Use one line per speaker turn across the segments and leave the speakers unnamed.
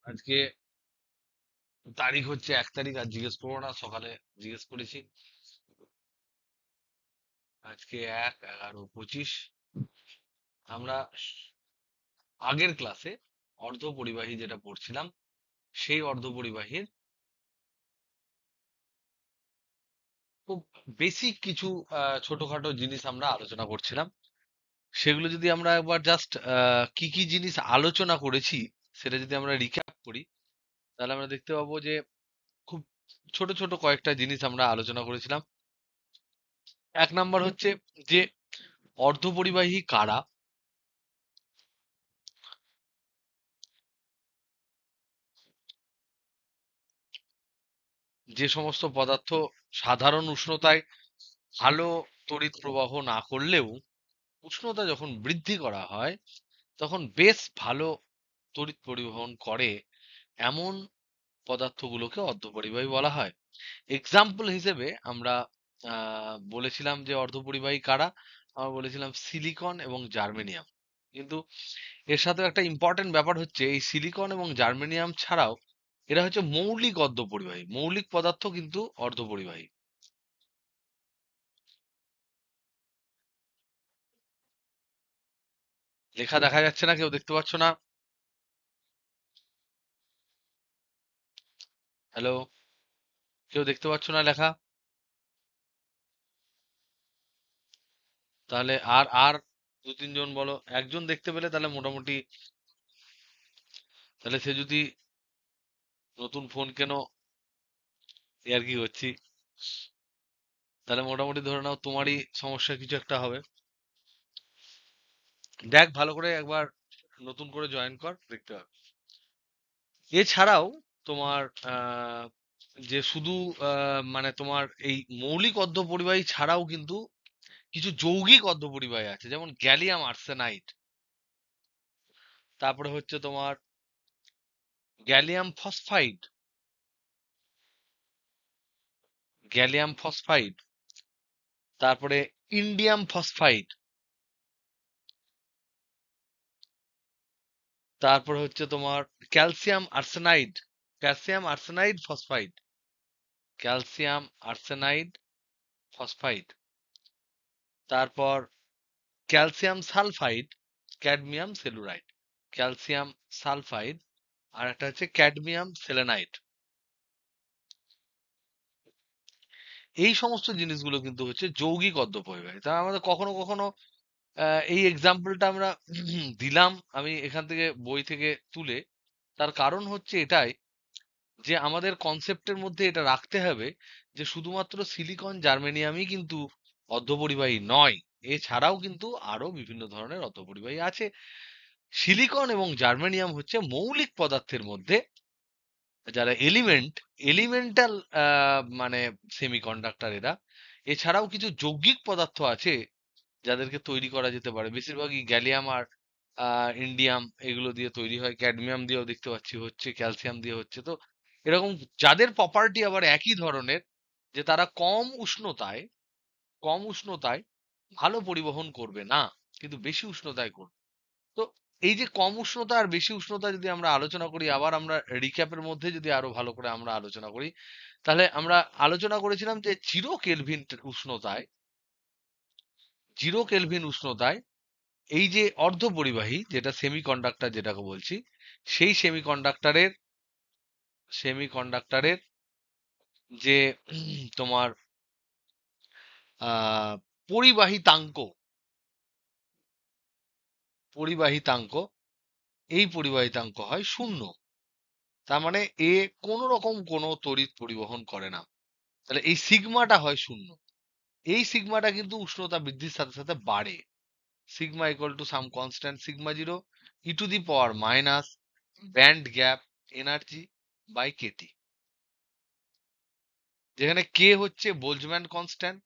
আজকে তারিখ হচ্ছে 1 তারিখ। আর জিজ্ঞেস করবো না, সকালে জিজ্ঞেস করেছি। আজকে 1/11/25। আমরা আগের ক্লাসে অর্ধ পরিবাহী যেটা পড়ছিলাম, সেই অর্ধ পরিবাহীর খুব বেসিক কিছু ছোটখাটো জিনিস আমরা আলোচনা করছিলাম। সেগুলো যদি আমরা একবার জাস্ট কি কি জিনিস আলোচনা করেছি সেটা যদি আমরা রিক্যাপ করি, তাহলে আমরা দেখতে পাবো যে খুব ছোট ছোট কয়েকটা জিনিস আমরা আলোচনা করেছিলাম। 1 নাম্বার হচ্ছে যে অর্ধপরিবাহী কারা। যে সমস্ত পদার্থ সাধারণ উষ্ণতায় ভালো তড়িৎ প্রবাহ না করলেও উষ্ণতা যখন বৃদ্ধি করা হয় তখন বেশ ভালো তড়িৎ পরিবহন করে, এমন পদার্থগুলোকে অর্ধপরিবাহী বলা হয়। এক্সাম্পল হিসেবে আমরা বলেছিলাম যে অর্ধপরিবাহী কারা। আমরা বলেছিলাম সিলিকন এবং জার্মেনিয়াম। কিন্তু এর সাথে একটা ইম্পর্টেন্ট ব্যাপার হচ্ছে, এই সিলিকন এবং জার্মেনিয়াম ছাড়াও এরা হচ্ছে মৌলিক অর্ধপরিবাহী। মৌলিক পদার্থ কিন্তু অর্ধপরিবাহী। লেখা দেখা যাচ্ছে না? কেউ দেখতে পাচ্ছ না? হ্যালো? কেউ দেখতে পাচ্ছ না লেখা? তাহলে আর আর 2-3 জন বলো। একজন দেখতে পেলে তাহলে মোটামুটি, তাহলে সে যদি নতুন ফোন কেনো, এ আর কি করছি, তাহলে মোটামুটি ধরে নাও তোমারই সমস্যা কিছু একটা হবে। দেখ ভালো করে একবার, নতুন করে জয়েন কর, দেখতে হবে। এছাড়াও তোমার যে শুধু মানে তোমার এই মৌলিক অর্ধপরিবাহী ছাড়াও কিন্তু কিছু যৌগিক অর্ধপরিবাহী আছে, যেমন গ্যালিয়াম আর্সেনাইড। তারপরে হচ্ছে তোমার গ্যালিয়াম ফসফাইড, গ্যালিয়াম ফসফাইড। তারপরে ইন্ডিয়াম ফসফাইড। তারপরে হচ্ছে তোমার calcium arsenide, calcium arsenide phosphide, calcium arsenide phosphide. তারপর calcium sulphide, cadmium telluride. Calcium sulphide আর একটা হচ্ছে ক্যাডমিয়াম সেলেনাইড। এই সমস্ত জিনিসগুলো কিন্তু হচ্ছে যৌগিক অর্ধপরিবাহী। তা আমাদের কখনো কখনো এই এক্সাম্পলটা আমরা দিলাম আমি এখান থেকে, বই থেকে তুলে। তার কারণ হচ্ছে এটাই যে আমাদের কনসেপ্টের মধ্যে এটা রাখতে হবে যে শুধুমাত্র সিলিকন জার্মেনিয়ামই কিন্তু অর্ধপরিবাহী নয়, এছাড়াও কিন্তু আরো বিভিন্ন ধরনের অর্ধপরিবাহী আছে। সিলিকন এবং জার্মেনিয়াম হচ্ছে মৌলিক পদার্থের মধ্যে যারা এলিমেন্টাল মানে সেমিকন্ডাক্টর এরা। এছাড়াও কিছু যৌগিক পদার্থ আছে যাদেরকে তৈরি করা যেতে পারে। বেশিরভাগই গ্যালিয়াম আর ইন্ডিয়াম এগুলো দিয়ে তৈরি হয়। ক্যাডমিয়াম দিয়েও দেখতে পাচ্ছি হচ্ছে, ক্যালসিয়াম দিয়ে হচ্ছে। তো এরকম যাদের প্রপার্টি আবার একই ধরনের, যে তারা কম উষ্ণতায় ভালো পরিবহন করবে না, কিন্তু বেশি উষ্ণতায় করবে। তো এই যে কম উষ্ণতা আর বেশি উষ্ণতা যদি আমরা আলোচনা করি, আবার আমরা রিক্যাপের মধ্যে যদি আরো ভালো করে আমরা আলোচনা করি, তাহলে আমরা আলোচনা করেছিলাম যে 0 কেলভিন উষ্ণতায়, 0 কেলভিন উষ্ণতায় এই যে অর্ধপরিবাহী যেটা সেমিকন্ডাক্টর যেটাকে বলছি, সেই সেমিকন্ডাক্টরের যে তোমার আহ পরিবাহিতাঙ্ক, পরিবাহিতাঙ্ক এই পরিবাহিতাঙ্ক হয় 0। তার মানে এ কোন রকম কোনো তড়িৎ পরিবহন করে না। তাহলে এই সিগমাটা হয় 0। এই সিগমাটা কিন্তু উষ্ণতা বৃদ্ধির সাথে সাথে বাড়ে। Sigma equal to some constant sigma zero e to the power minus band gap energy by kT, যেখানে কে হচ্ছে বোলজম্যান কনস্ট্যান্ট।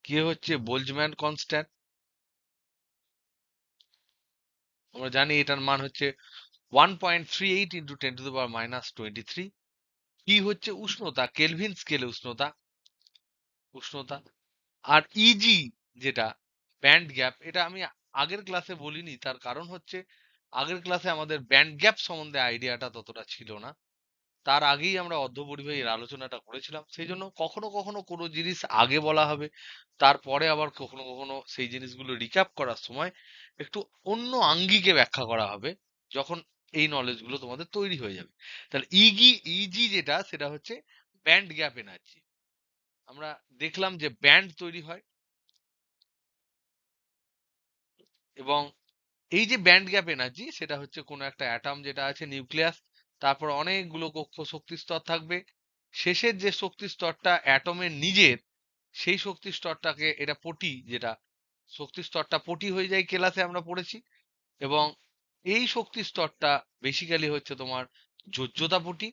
কে হচ্ছে বোলজম্যান কনস্ট্যান্ট, আমরা জানি এটার মান হচ্ছে 1.38 ইন্টু 10⁻⁻23। ই হচ্ছে উষ্ণতা, কেলভিন স্কেলে উষ্ণতা, উষ্ণতা। আর ইজি যেটা ব্যান্ড গ্যাপ, এটা আমি আগের ক্লাসে বলিনি। তার কারণ হচ্ছে আগের ক্লাসে আমাদের ব্যান্ড গ্যাপ সম্বন্ধে আইডিয়াটা ততটা ছিল না। তার আগেই আমরা অর্ধপরিবাহী এর আলোচনাটা করেছিলাম। সেই জন্য কখনো কখনো কোনো জিনিস আগে বলা হবে, তারপরে আবার কখনো কখনো সেই জিনিসগুলো রিক্যাপ করার সময় একটু অন্য আঙ্গিকে ব্যাখ্যা করা হবে, যখন এই নলেজ গুলো তোমাদের তৈরি হয়ে যাবে। তাহলে ইজি যেটা, সেটা হচ্ছে ব্যান্ড গ্যাপ এনার্জি। আমরা দেখলাম যে ব্যান্ড তৈরি হয়, এবং এই যে ব্যান্ড গ্যাপ এনার্জি, সেটা হচ্ছে কোনো একটা অ্যাটম যেটা আছে নিউক্লিয়াস, তারপর অনেকগুলো কক্ষ শক্তি স্তর থাকবে, শেষের যে শক্তি স্তরটা অ্যাটমের নিজের, সেই শক্তি স্তরটাকে, এটা পটি, যেটা শক্তি স্তরটা পটি হয়ে যায়, ক্লাসে আমরা পড়েছি। এবং এই শক্তি স্তরটা বেসিক্যালি হচ্ছে তোমার যোজ্যতা পটি।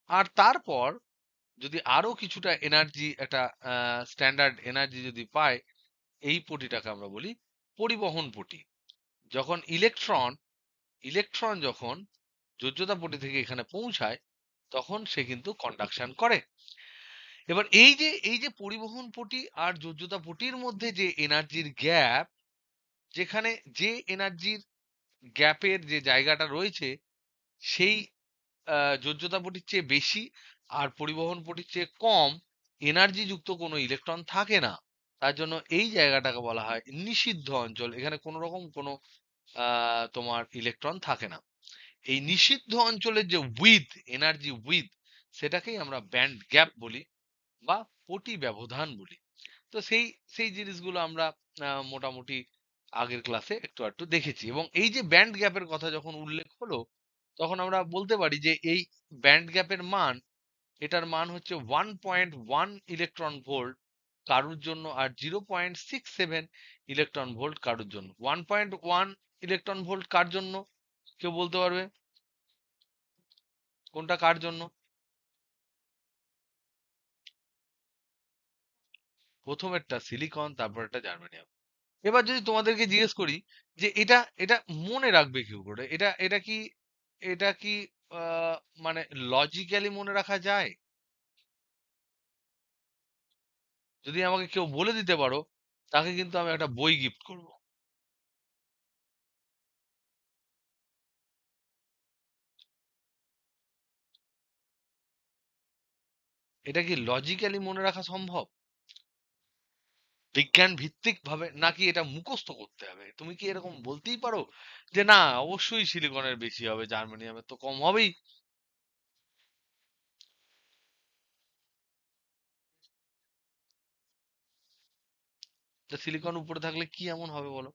আর তারপর যদি আরো কিছুটা এনার্জি, একটা স্ট্যান্ডার্ড এনার্জি যদি পায়, এই পটিটাকে আমরা বলি পরিবহন পটি। যখন ইলেকট্রন ইলেকট্রন যখন যোজ্যতা পটি থেকে এখানে পৌঁছায়, তখন সে কিন্তু কন্ডাকশন করে। এবার এই যে পরিবহন পটি আর যোজ্যতা পটির মধ্যে যে এনার্জির গ্যাপ, যেখানে যে এনার্জির গ্যাপের যে জায়গাটা রয়েছে, সেই যোজ্যতা পটির চেয়ে বেশি আর পরিবহন পটির চেয়ে কম এনার্জি যুক্ত কোনো ইলেকট্রন থাকে না। তার জন্য এই জায়গাটাকে বলা হয় নিষিদ্ধ অঞ্চল। এখানে কোনো রকম কোনো তোমার ইলেকট্রন থাকে না। এই নিষিদ্ধ অঞ্চলের যে এনার্জি উইথ, সেটাকেই আমরা ব্যান্ড গ্যাপ বলি বা পটি ব্যবধান বলি। তো সেই সেই জিনিসগুলো আমরা মোটামুটি আগের ক্লাসে একটু একটু দেখেছি। এবং এই যে ব্যান্ড গ্যাপের কথা যখন উল্লেখ হলো, তখন আমরা বলতে পারি যে এই ব্যান্ড গ্যাপের মান, এটার মান হচ্ছে 1.1 ইলেকট্রন ভোল্ট কারুর জন্য, আর 0.67 ইলেকট্রন ভোল্ট কারুর জন্য। 1.1 ইলেকট্রন ভোল্ট কার জন্য, কেউ বলতে পারবে? কোনটা কার জন্য? প্রথমেরটা সিলিকন, তারপর একটা জার্মানিয়াম। এবার যদি তোমাদেরকে জিজ্ঞেস করি যে এটা এটা মনে রাখবে কি করে, এটা কি আহ, মানে লজিক্যালি মনে রাখা যায়? যদি আমাকে কেউ বলে দিতে পারো, তাকে কিন্তু আমি একটা বই গিফট করব। এটা কি লজিক্যালি মনে রাখা সম্ভব, বিজ্ঞান ভিত্তিক ভাবে, নাকি এটা মুখস্থ করতে হবে? তুমি কি এরকম বলতেই পারো যে না, অবশ্যই সিলিকনের বেশি হবে, জার্মানিয়ামের তো কম হবেই? তা সিলিকন উপরে থাকলে কি এমন হবে বলো?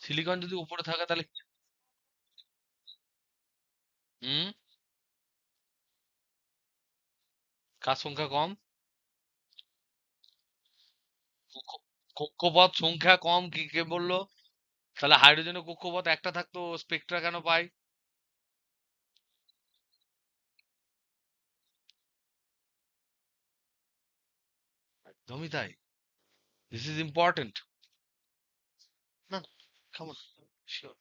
সিলিকন যদি উপরে থাকে তাহলে হুম, কার সংখ্যা কম? কক্ষ- কক্ষপথ সংখ্যা কম, কি কে বললো? তাহলে হাইড্রোজেনের কক্ষপথ একটা থাকতো, স্পেকট্রা কেন পাই? একদমই তাই। This is important. না, কেমন, শিওর।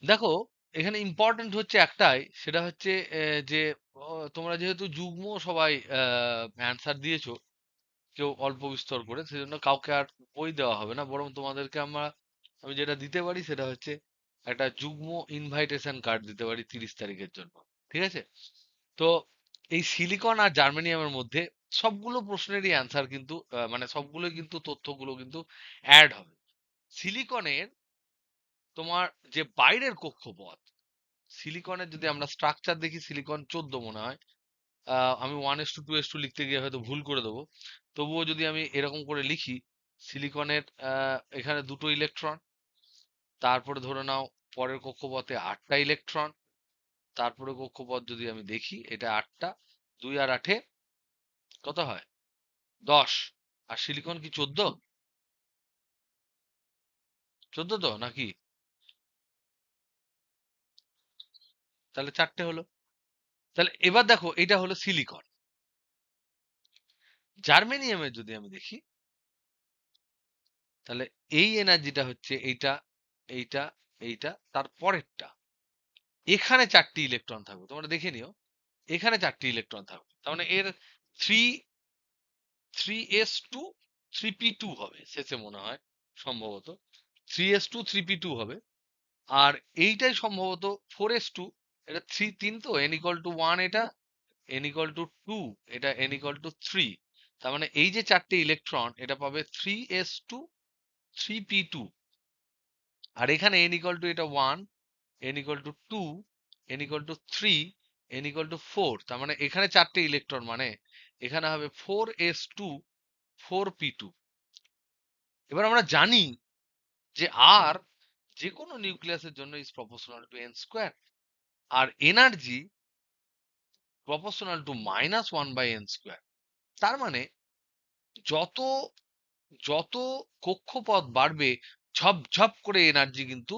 দেখো, এখানে ইম্পর্টেন্ট হচ্ছে একটাই, সেটা হচ্ছে যে তোমরা যেহেতু যুগ্ম সবাই অ্যান্সার দিয়েছো, কেউ অল্প বিস্তর করে, সেজন্য কাউকে আর বই দেওয়া হবে না, বরং তোমাদেরকে আমি যেটা দিতে পারি সেটা হচ্ছে একটা যুগ্ম ইনভাইটেশন কার্ড দিতে পারি 30 তারিখের জন্য। ঠিক আছে? তো এই সিলিকন আর জার্মেনিয়ামের মধ্যে সবগুলো প্রশ্নেরই অ্যান্সার কিন্তু মানে সবগুলোই কিন্তু তথ্যগুলো কিন্তু অ্যাড হবে। সিলিকনের তোমার যে বাইরের কক্ষপথ, সিলিকনের যদি আমরা স্ট্রাকচার দেখি, সিলিকন 14 মনে হয়। আমি 1:2:2 লিখতে গিয়ে হয়তো ভুল করে দেবো। তবুও যদি আমি এরকম করে লিখি, সিলিকনের এখানে দুটো ইলেকট্রন, তারপরে ধরে নাও পরের কক্ষপথে 8টা ইলেকট্রন, তারপরে কক্ষপথ যদি আমি দেখি, এটা 8টা, 2 আর 8-এ কত হয়? 10। আর সিলিকন কি 14? 14 তো নাকি? তাহলে 4টে হলো। তাহলে এবার দেখো, এটা হলো সিলিকন। জার্মেনিয়ামের যদি আমি দেখি, তাহলে এই এনার্জিটা হচ্ছে এইটা, এইটা, এইটা, তার পরেরটা। এখানে 4টি ইলেকট্রন থাকবে, তোমরা দেখে নিও। এখানে 4টে ইলেকট্রন থাকবে। তার মানে এর 3s2 3p2 হবে শেষে মনে হয়, সম্ভবত 3s2 3p2 হবে। আর এইটাই সম্ভবত 4s2, এটা 3 তো n equal to 1, এটা n equal to 2, এটা n equal to 3। তার মানে এই যে 4টে ইলেকট্রন, এটা পাবে 3s2 3p2। আর এখানে n equal to এটা 1, n equal to 2, n equal to 3, n equal to 4। তার মানে এখানে 4টে ইলেকট্রন, মানে এখানে হবে 4s2 4p2। এবার আমরা জানি যে আর যে কোনো নিউক্লিয়াসের জন্য is proportional to n square, আর energy proportional to -1/n square. তার মানে যত যত কক্ষপথ বাড়বে, ঝপ ঝপ করে এনার্জি কিন্তু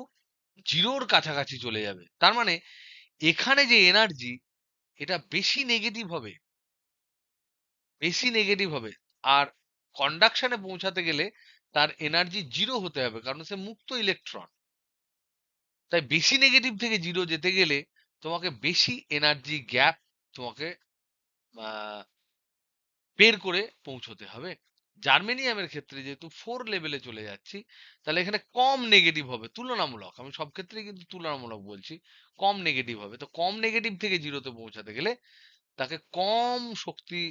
জিরোর কাছাকাছি চলে যাবে। তার মানে এখানে যে এনার্জি, এটা বেশি নেগেটিভ হবে, বেশি নেগেটিভ হবে। আর কন্ডাকশনে পৌঁছাতে গেলে তার এনার্জি জিরো হতে হবে, কারণ সে মুক্ত ইলেকট্রন। তাই বেশি নেগেটিভ থেকে জিরো যেতে গেলে তোমাকে বেশি এনার্জি গ্যাপ তোমাকে আহ, বের করে পৌঁছতে হবে। জার্মেনিয়ামের ক্ষেত্রে যেহেতু 4 লেভেলে চলে যাচ্ছি, তাহলে এখানে কম নেগেটিভ হবে তুলনামূলক, আমি সব ক্ষেত্রেই কিন্তু তুলনামূলক বলছি, কম নেগেটিভ হবে। তো কম নেগেটিভ থেকে জিরোতে পৌঁছাতে গেলে তাকে কম শক্তি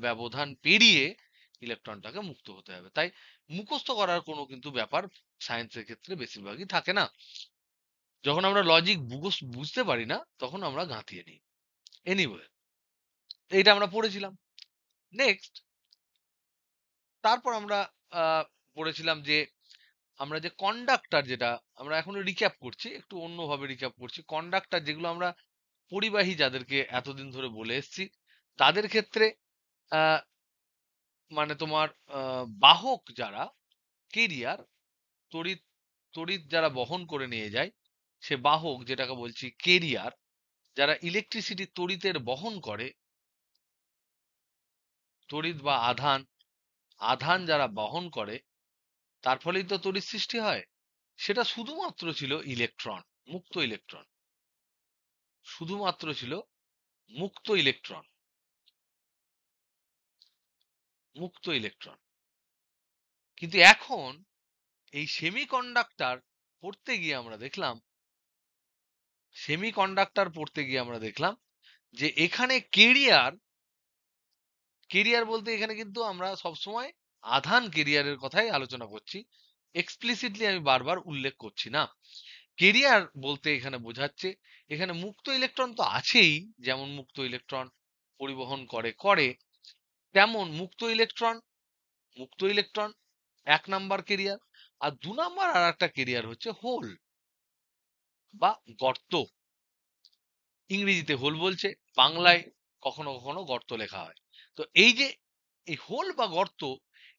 ব্যবধান পেরিয়ে ইলেকট্রনটাকে মুক্ত হতে হবে। তাই মুখস্থ করার কোনো কিন্তু ব্যাপার সায়েন্সের ক্ষেত্রে বেশিরভাগই থাকে না। যখন আমরা লজিক বুঝতে পারি না, তখন আমরা গাঁথিয়ে নিই। এনিওয়ে, এইটা আমরা পড়েছিলাম। নেক্সট, তারপর আমরা পড়েছিলাম যে আমরা যে কন্ডাক্টর, যেটা আমরা এখন রিক্যাপ করছি, একটু অন্যভাবে রিক্যাপ করছি। কন্ডাক্টর যেগুলো আমরা পরিবাহী যাদেরকে এতদিন ধরে বলে এসেছি, তাদের ক্ষেত্রে আহ, মানে তোমার বাহক যারা, কেরিয়ার, তড়িৎ তড়িৎ যারা বহন করে নিয়ে যায়, সে বাহক যেটাকে বলছি কেরিয়ার, যারা ইলেকট্রিসিটি তড়িতের বহন করে, তড়িৎ বা আধান, আধান যারা বহন করে, তার ফলেই তো তড়িৎ সৃষ্টি হয়। সেটা শুধুমাত্র ছিল ইলেকট্রন, মুক্ত ইলেকট্রন, শুধুমাত্র ছিল মুক্ত ইলেকট্রন, মুক্ত ইলেকট্রন। কিন্তু এখন এই সেমিকন্ডাক্টর পড়তে গিয়ে আমরা দেখলাম, সেমিকন্ডাক্টর পড়তে গিয়ে আমরা দেখলাম যে এখানে কেরিয়ার, কেরিয়ার বলতে এখানে কিন্তু আমরা সবসময় আধান কেরিয়ারের কথাই আলোচনা করছি, এক্সপ্লিসিটলি আমি বারবার উল্লেখ করছি না। কেরিয়ার বলতে এখানে বোঝাচ্ছে, এখানে মুক্ত ইলেকট্রন তো আছেই, যেমন মুক্ত ইলেকট্রন পরিবহন করে করে, তেমন মুক্ত ইলেকট্রন 1 নাম্বার কেরিয়ার। আর 2 নাম্বার আর একটা কেরিয়ার হচ্ছে হোল বা গর্ত। ইংরেজিতে হোল বলছে, বাংলায় কখনো কখনো গর্ত লেখা হয়। তো এই যে এই হোল বা গর্ত,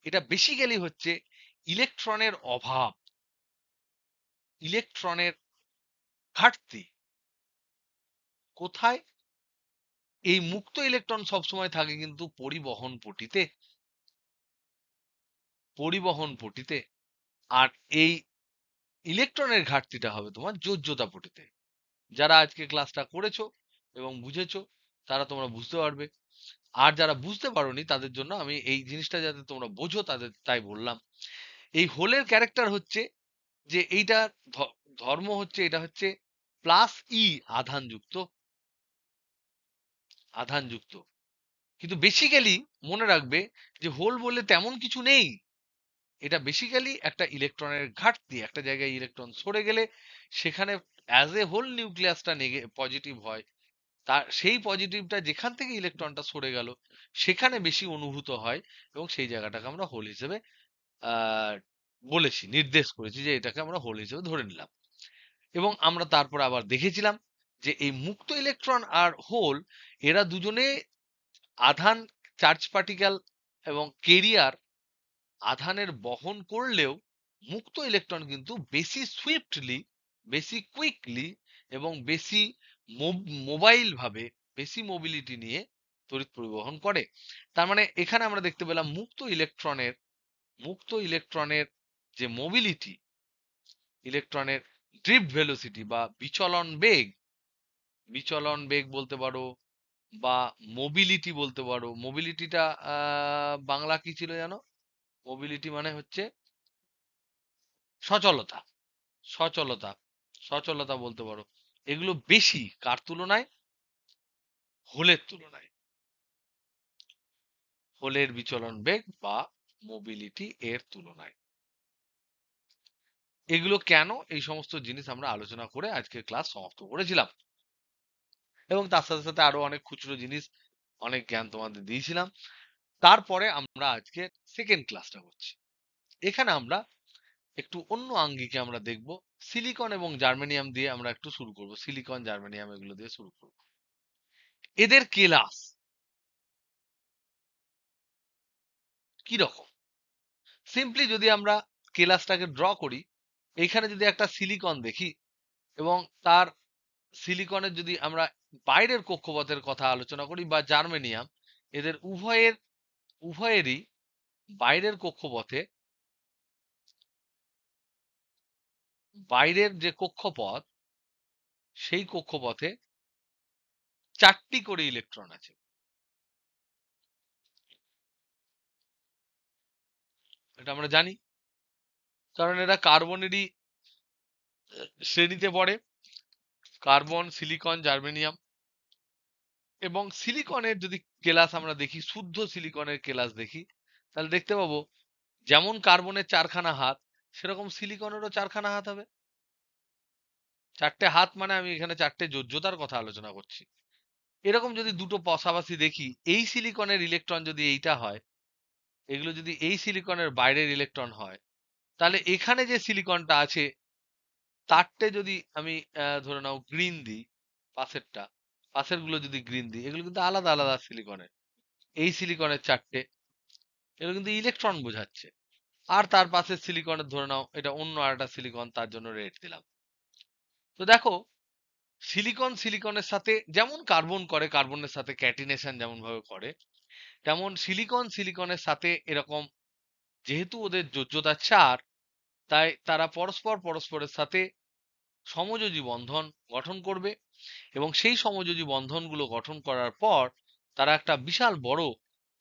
এটা বেসিক্যালি হচ্ছে ইলেকট্রনের অভাব, ইলেকট্রনের ঘাটতি। কোথায়? এই মুক্ত ইলেকট্রন সবসময় থাকে কিন্তু পরিবহন পটিতে, পরিবহন পটিতে। আর এই ইলেকট্রনের ঘাটতিটা হবে তোমার যোজ্যতা পটিতে। যারা আজকে ক্লাসটা করেছো এবং বুঝেছো, তারা তোমরা বুঝতে পারবে। আর যারা বুঝতে পারোনি, তাদের জন্য আমি এই জিনিসটা যাতে তোমরা বোঝো, তাদের তাই বললাম। এই হোলের ক্যারেক্টার হচ্ছে যে এইটা ধর্ম হচ্ছে, এটা হচ্ছে প্লাস ই, আধানযুক্ত, আধানযুক্ত। কিন্তু বেসিক্যালি মনে রাখবে যে হোল বলে তেমন কিছু নেই। এটা বেসিক্যালি একটা ইলেকট্রনের ঘাটতি। একটা জায়গায় ইলেকট্রন সরে গেলে সেখানে অ্যাজ এ হোল নিউক্লিয়াসটা পজিটিভ হয়, তার সেই পজিটিভটা যেখান থেকে ইলেকট্রনটা সরে গেল সেখানে বেশি অনুভূত হয়, এবং সেই জায়গাটাকে আমরা হোল হিসেবে আহ বলেছি, নির্দেশ করেছি যে এটাকে আমরা হোল হিসেবে ধরে নিলাম। এবং আমরা তারপর আবার দেখেছিলাম যে এই মুক্ত ইলেকট্রন আর হোল, এরা দুজনে আধান, চার্জ পার্টিকেল এবং কেরিয়ার আধানের বহন করলেও মুক্ত ইলেকট্রন কিন্তু বেশি সুইফটলি, বেশি কুইকলি এবং বেশি মোবাইল ভাবে, বেশি মোবিলিটি নিয়ে তড়িৎ পরিবহন করে। তার মানে এখানে আমরা দেখতে পেলাম মুক্ত ইলেকট্রনের যে মোবিলিটি, ইলেকট্রনের ড্রিফট ভেলোসিটি বা বিচলন বেগ, বিচলন বেগ বলতে পারো, বা মোবিলিটি বলতে পারো। মোবিলিটিটা বাংলা কি ছিল জানো? মোবিলিটি মানে হচ্ছে সচলতা, সচলতা, সচলতা বলতে পারো। এগুলো বেশি কার তুলনায়? হোলের তুলনায়। হোলের বিচলন বেগ বা মোবিলিটি এর তুলনায়। এগুলো কেন? এই সমস্ত জিনিস আমরা আলোচনা করে আজকের ক্লাস সমাপ্ত করেছিলাম, এবং তার সাথে সাথে আরো অনেক খুচরো জিনিস, অনেক জ্ঞান তোমাদের দিয়েছিলাম। তারপরে আমরা আজকে সেকেন্ড ক্লাসটা করছি। এখানে আমরা একটু অন্য আঙ্গিকে আমরা দেখব। সিলিকন এবং জার্মেনিয়াম দিয়ে আমরা একটু শুরু করব। সিলিকন, জার্মেনিয়াম এগুলো দিয়ে শুরু করব। এদের কেলাস কি রকম? সিম্পলি যদি আমরা কেলাসটাকে ড্র করি, এইখানে যদি একটা সিলিকন দেখি এবং তার সিলিকনের যদি আমরা বাইরের কক্ষপথের কথা আলোচনা করি, বা জার্মেনিয়াম, এদের উভয়েরই বাইরের কক্ষপথে, বাইরের যে কক্ষপথ, সেই কক্ষপথে 4টি করে ইলেকট্রন আছে। এটা আমরা জানি, কারণ এরা কার্বনেরই শ্রেণীতে পড়ে। Carbon, silicon, germanium. এবং সিলিকনের যদি কেলাস আমরা দেখি, শুদ্ধ সিলিকনের কেলাস দেখি, তাহলে দেখতে পাবো যেমন কার্বনের 4খানা হাত, সেরকম সিলিকনেরও 4খানা হাত হবে। 4টে হাত মানে আমি এখানে 4টে যোজ্যতার কথা আলোচনা করছি। এরকম যদি দুটো পাশাপাশি দেখি, এই সিলিকনের ইলেকট্রন যদি এইটা হয়, এগুলো যদি এই সিলিকনের বাইরের ইলেকট্রন হয়, তাহলে এখানে যে সিলিকনটা আছে তারটে যদি আমি ধরে নাও গ্রিন দিই, পাশেরটা, পাশের গুলো যদি গ্রিন দিই, এগুলো কিন্তু আলাদা আলাদা সিলিকনের। এই সিলিকনের 4টে, এগুলো কিন্তু ইলেকট্রন বোঝাচ্ছে। আর তার পাশের সিলিকনের ধরে নাও এটা অন্য আরেকটা সিলিকন, তার জন্য রেড দিলাম। তো দেখো, সিলিকন সিলিকনের সাথে যেমন কার্বন করে, কার্বনের সাথে ক্যাটিনেশন যেমন ভাবে করে, তেমন সিলিকন সিলিকনের সাথে এরকম, যেহেতু ওদের যোজ্যতা 4, তাই তারা পরস্পর পরস্পরের সাথে সমযোজী বন্ধন গঠন করবে, এবং সেই সমযোজী বন্ধনগুলো গঠন করার পর তারা একটা বিশাল বড়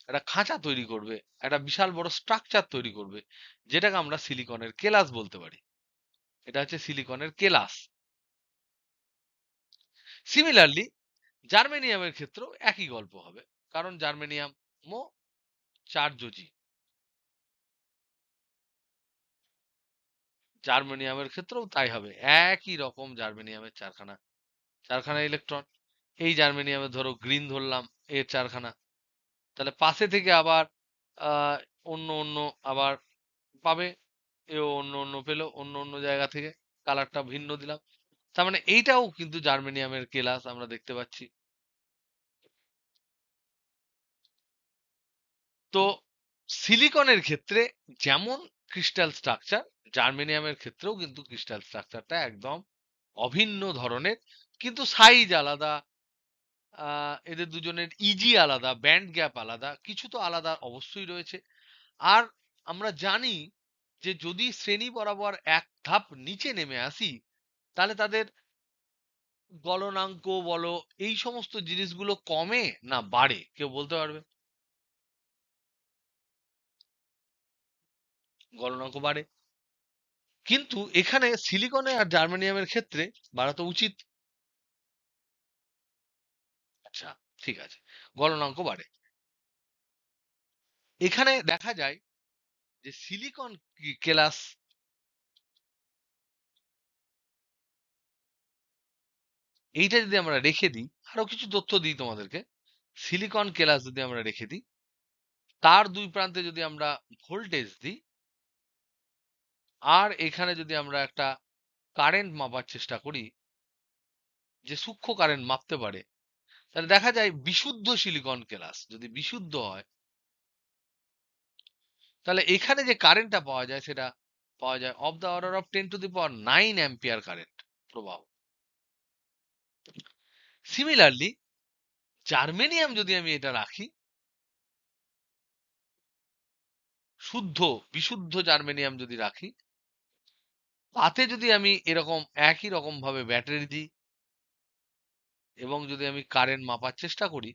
একটা খাঁচা তৈরি করবে, একটা বিশাল বড় স্ট্রাকচার তৈরি করবে, যেটাকে আমরা সিলিকনের কেলাস বলতে পারি। এটা হচ্ছে সিলিকনের কেলাস। সিমিলারলি জার্মেনিয়ামের ক্ষেত্রেও একই গল্প হবে, কারণ জার্মেনিয়ামও 4 যোজী। জার্মেনিয়ামের ক্ষেত্রেও তাই হবে, একই রকম। জার্মেনিয়ামের 4খানা ইলেকট্রন। এই জার্মেনিয়ামে ধরো গ্রিন ধরলাম, এর 4খানা। তাহলে পাশে থেকে আবার আহ, অন্য অন্য আবার পাবে, এও অন্য অন্য পেলো অন্য অন্য জায়গা থেকে, কালারটা ভিন্ন দিলাম। তার মানে এইটাও কিন্তু জার্মেনিয়ামের কেলাস আমরা দেখতে পাচ্ছি। তো সিলিকনের ক্ষেত্রে যেমন ক্রিস্টাল স্ট্রাকচার, জার্মেনিয়ামের ক্ষেত্রেও কিন্তু ক্রিস্টাল স্ট্রাকচারটা একদম অভিন্ন ধরনের, কিন্তু সাইজ আলাদা। এদের দুজনের ইজি আলাদা, ব্যান্ড গ্যাপ আলাদা, কিছু তো আলাদা অবশ্যই রয়েছে। আর আমরা জানি যে যদি শ্রেণী বরাবর এক ধাপ নিচে নেমে আসি, তাহলে তাদের গলনাঙ্ক বলো, এই সমস্ত জিনিসগুলো কমে না বাড়ে, কেউ বলতে পারবে? গলনাঙ্ক বাড়ে। কিন্তু এখানে সিলিকনে আর জার্মেনিয়ামের ক্ষেত্রে বাড়াতো উচিত। আচ্ছা, ঠিক আছে, গলনাঙ্ক বাড়ে। এখানে দেখা যায় যে সিলিকন কেলাস, এইটা যদি আমরা রেখে দিই, আরো কিছু তথ্য দিই তোমাদেরকে। সিলিকন কেলাস যদি আমরা রেখে দিই, তার দুই প্রান্তে যদি আমরা ভোল্টেজ দিই, আর এখানে যদি আমরা একটা কারেন্ট মাপার চেষ্টা করি, যে সূক্ষ্ম কারেন্ট মাপতে পারে, তাহলে দেখা যায় বিশুদ্ধ সিলিকন কেলাস যদি বিশুদ্ধ হয়, তাহলে এখানে যে কারেন্টটা পাওয়া যায় সেটা পাওয়া যায় of the order of 10⁹ ampere current প্রবাহ। সিমিলারলি জার্মেনিয়াম যদি আমি এটা রাখি, শুদ্ধ বিশুদ্ধ জার্মেনিয়াম যদি রাখি, তাতে যদি আমি এরকম একই রকম ভাবে ব্যাটারি দিই, এবং যদি আমি কারেন্ট মাপার চেষ্টা করি,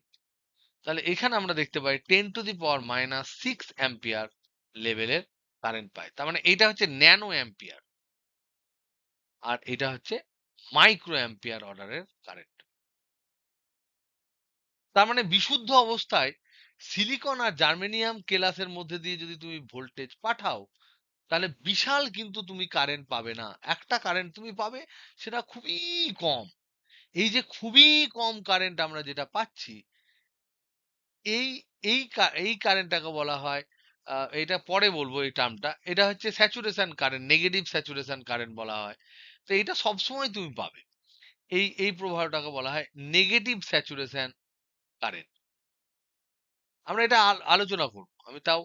তাহলে এখানে আমরা দেখতে পাই 10⁻⁻6 অ্যাম্পিয়ার লেভেলের কারেন্ট পাই। তার মানে এটা হচ্ছে ন্যানো অ্যাম্পিয়ার, আর এটা হচ্ছে মাইক্রো অ্যাম্পিয়ার অর্ডারের কারেন্ট। তার মানে বিশুদ্ধ অবস্থায় সিলিকন আর জার্মেনিয়াম কেলাসের মধ্যে দিয়ে যদি তুমি ভোল্টেজ পাঠাও, তাহলে বিশাল কিন্তু তুমি কারেন্ট পাবে না। একটা কারেন্ট তুমি পাবে, সেটা খুবই কম। এই যে খুবই কম কারেন্ট আমরা যেটা পাচ্ছি, এই এই কারেন্টটাকে বলা হয়, এটা পরে বলবো এই টার্মটা, এটা হচ্ছে saturation current, negative saturation current বলা হয়। তো এটা সবসময় তুমি পাবে। এই প্রভাবটাকে বলা হয় নেগেটিভ স্যাচুরেশন কারেন্ট। আমরা এটা আলোচনা করব। আমি তাও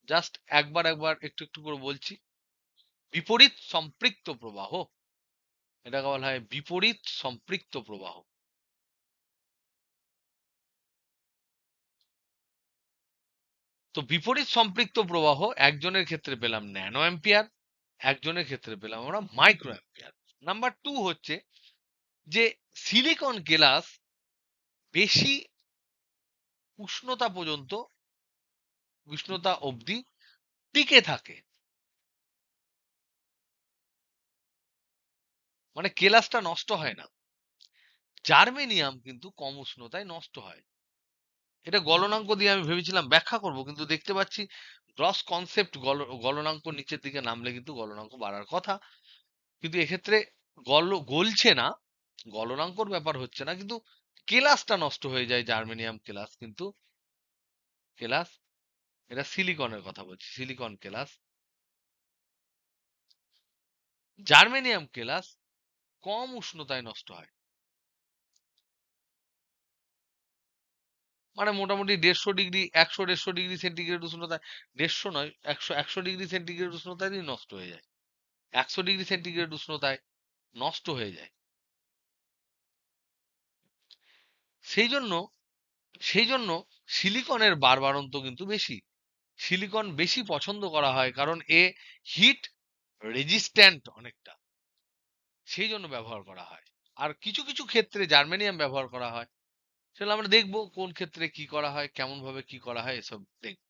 জাস্ট একবার একটু একটু করে বলছি। বিপরীত সম্পৃক্ত প্রবাহ, এটাকে বলা হয় বিপরীত সম্পৃক্ত প্রবাহ। তো বিপরীত সম্পৃক্ত প্রবাহ একজনের ক্ষেত্রে পেলাম ন্যানো অ্যাম্পিয়ার, একজনের ক্ষেত্রে পেলাম আমরা মাইক্রো অ্যাম্পিয়ার। নাম্বার 2 হচ্ছে যে সিলিকন গ্লাস বেশি উষ্ণতা পর্যন্ত, উষ্ণতা অবধি টিকে থাকে। মানে কেলাসটা নষ্ট হয় না। জার্মেনিয়াম কিন্তু কম উষ্ণতায় নষ্ট হয়। এটা গলনাঙ্ক দিয়ে আমি ভেবেছিলাম ব্যাখ্যা করব, কিন্তু দেখতে পাচ্ছি গ্রস কনসেপ্ট গলনাঙ্ক নিচের দিকে নামলে কিন্তু গলনাঙ্ক বাড়ার কথা, কিন্তু এক্ষেত্রে গলছে না, গলনাঙ্কর ব্যাপার হচ্ছে না, কিন্তু কেলাসটা নষ্ট হয়ে যায়। জার্মেনিয়াম কেলাস কিন্তু, কেলাস, এটা সিলিকনের কথা বলছি, সিলিকন কেলাস, জার্মেনিয়াম কেলাস কম উষ্ণতায় নষ্ট হয়। মানে মোটামুটি 150 ডিগ্রি, 100-150 ডিগ্রি সেন্টিগ্রেড উষ্ণতায়, 150 নয়, 100 ডিগ্রি সেন্টিগ্রেড উষ্ণতায় নষ্ট হয়ে যায়, 100 ডিগ্রি সেন্টিগ্রেড উষ্ণতায় নষ্ট হয়ে যায়। সেই জন্য সেই জন্য সিলিকনের বাড়বাড়ন্ত কিন্তু বেশি। সিলিকন বেশি পছন্দ করা হয় কারণ এ হিট রেজিস্ট্যান্ট অনেকটা, সেই জন্য ব্যবহার করা হয়। আর কিছু কিছু ক্ষেত্রে জার্মেনিয়াম ব্যবহার করা হয়, সেগুলো আমরা দেখবো কোন ক্ষেত্রে কি করা হয়, কেমন ভাবে কি করা হয়, এসব দেখব।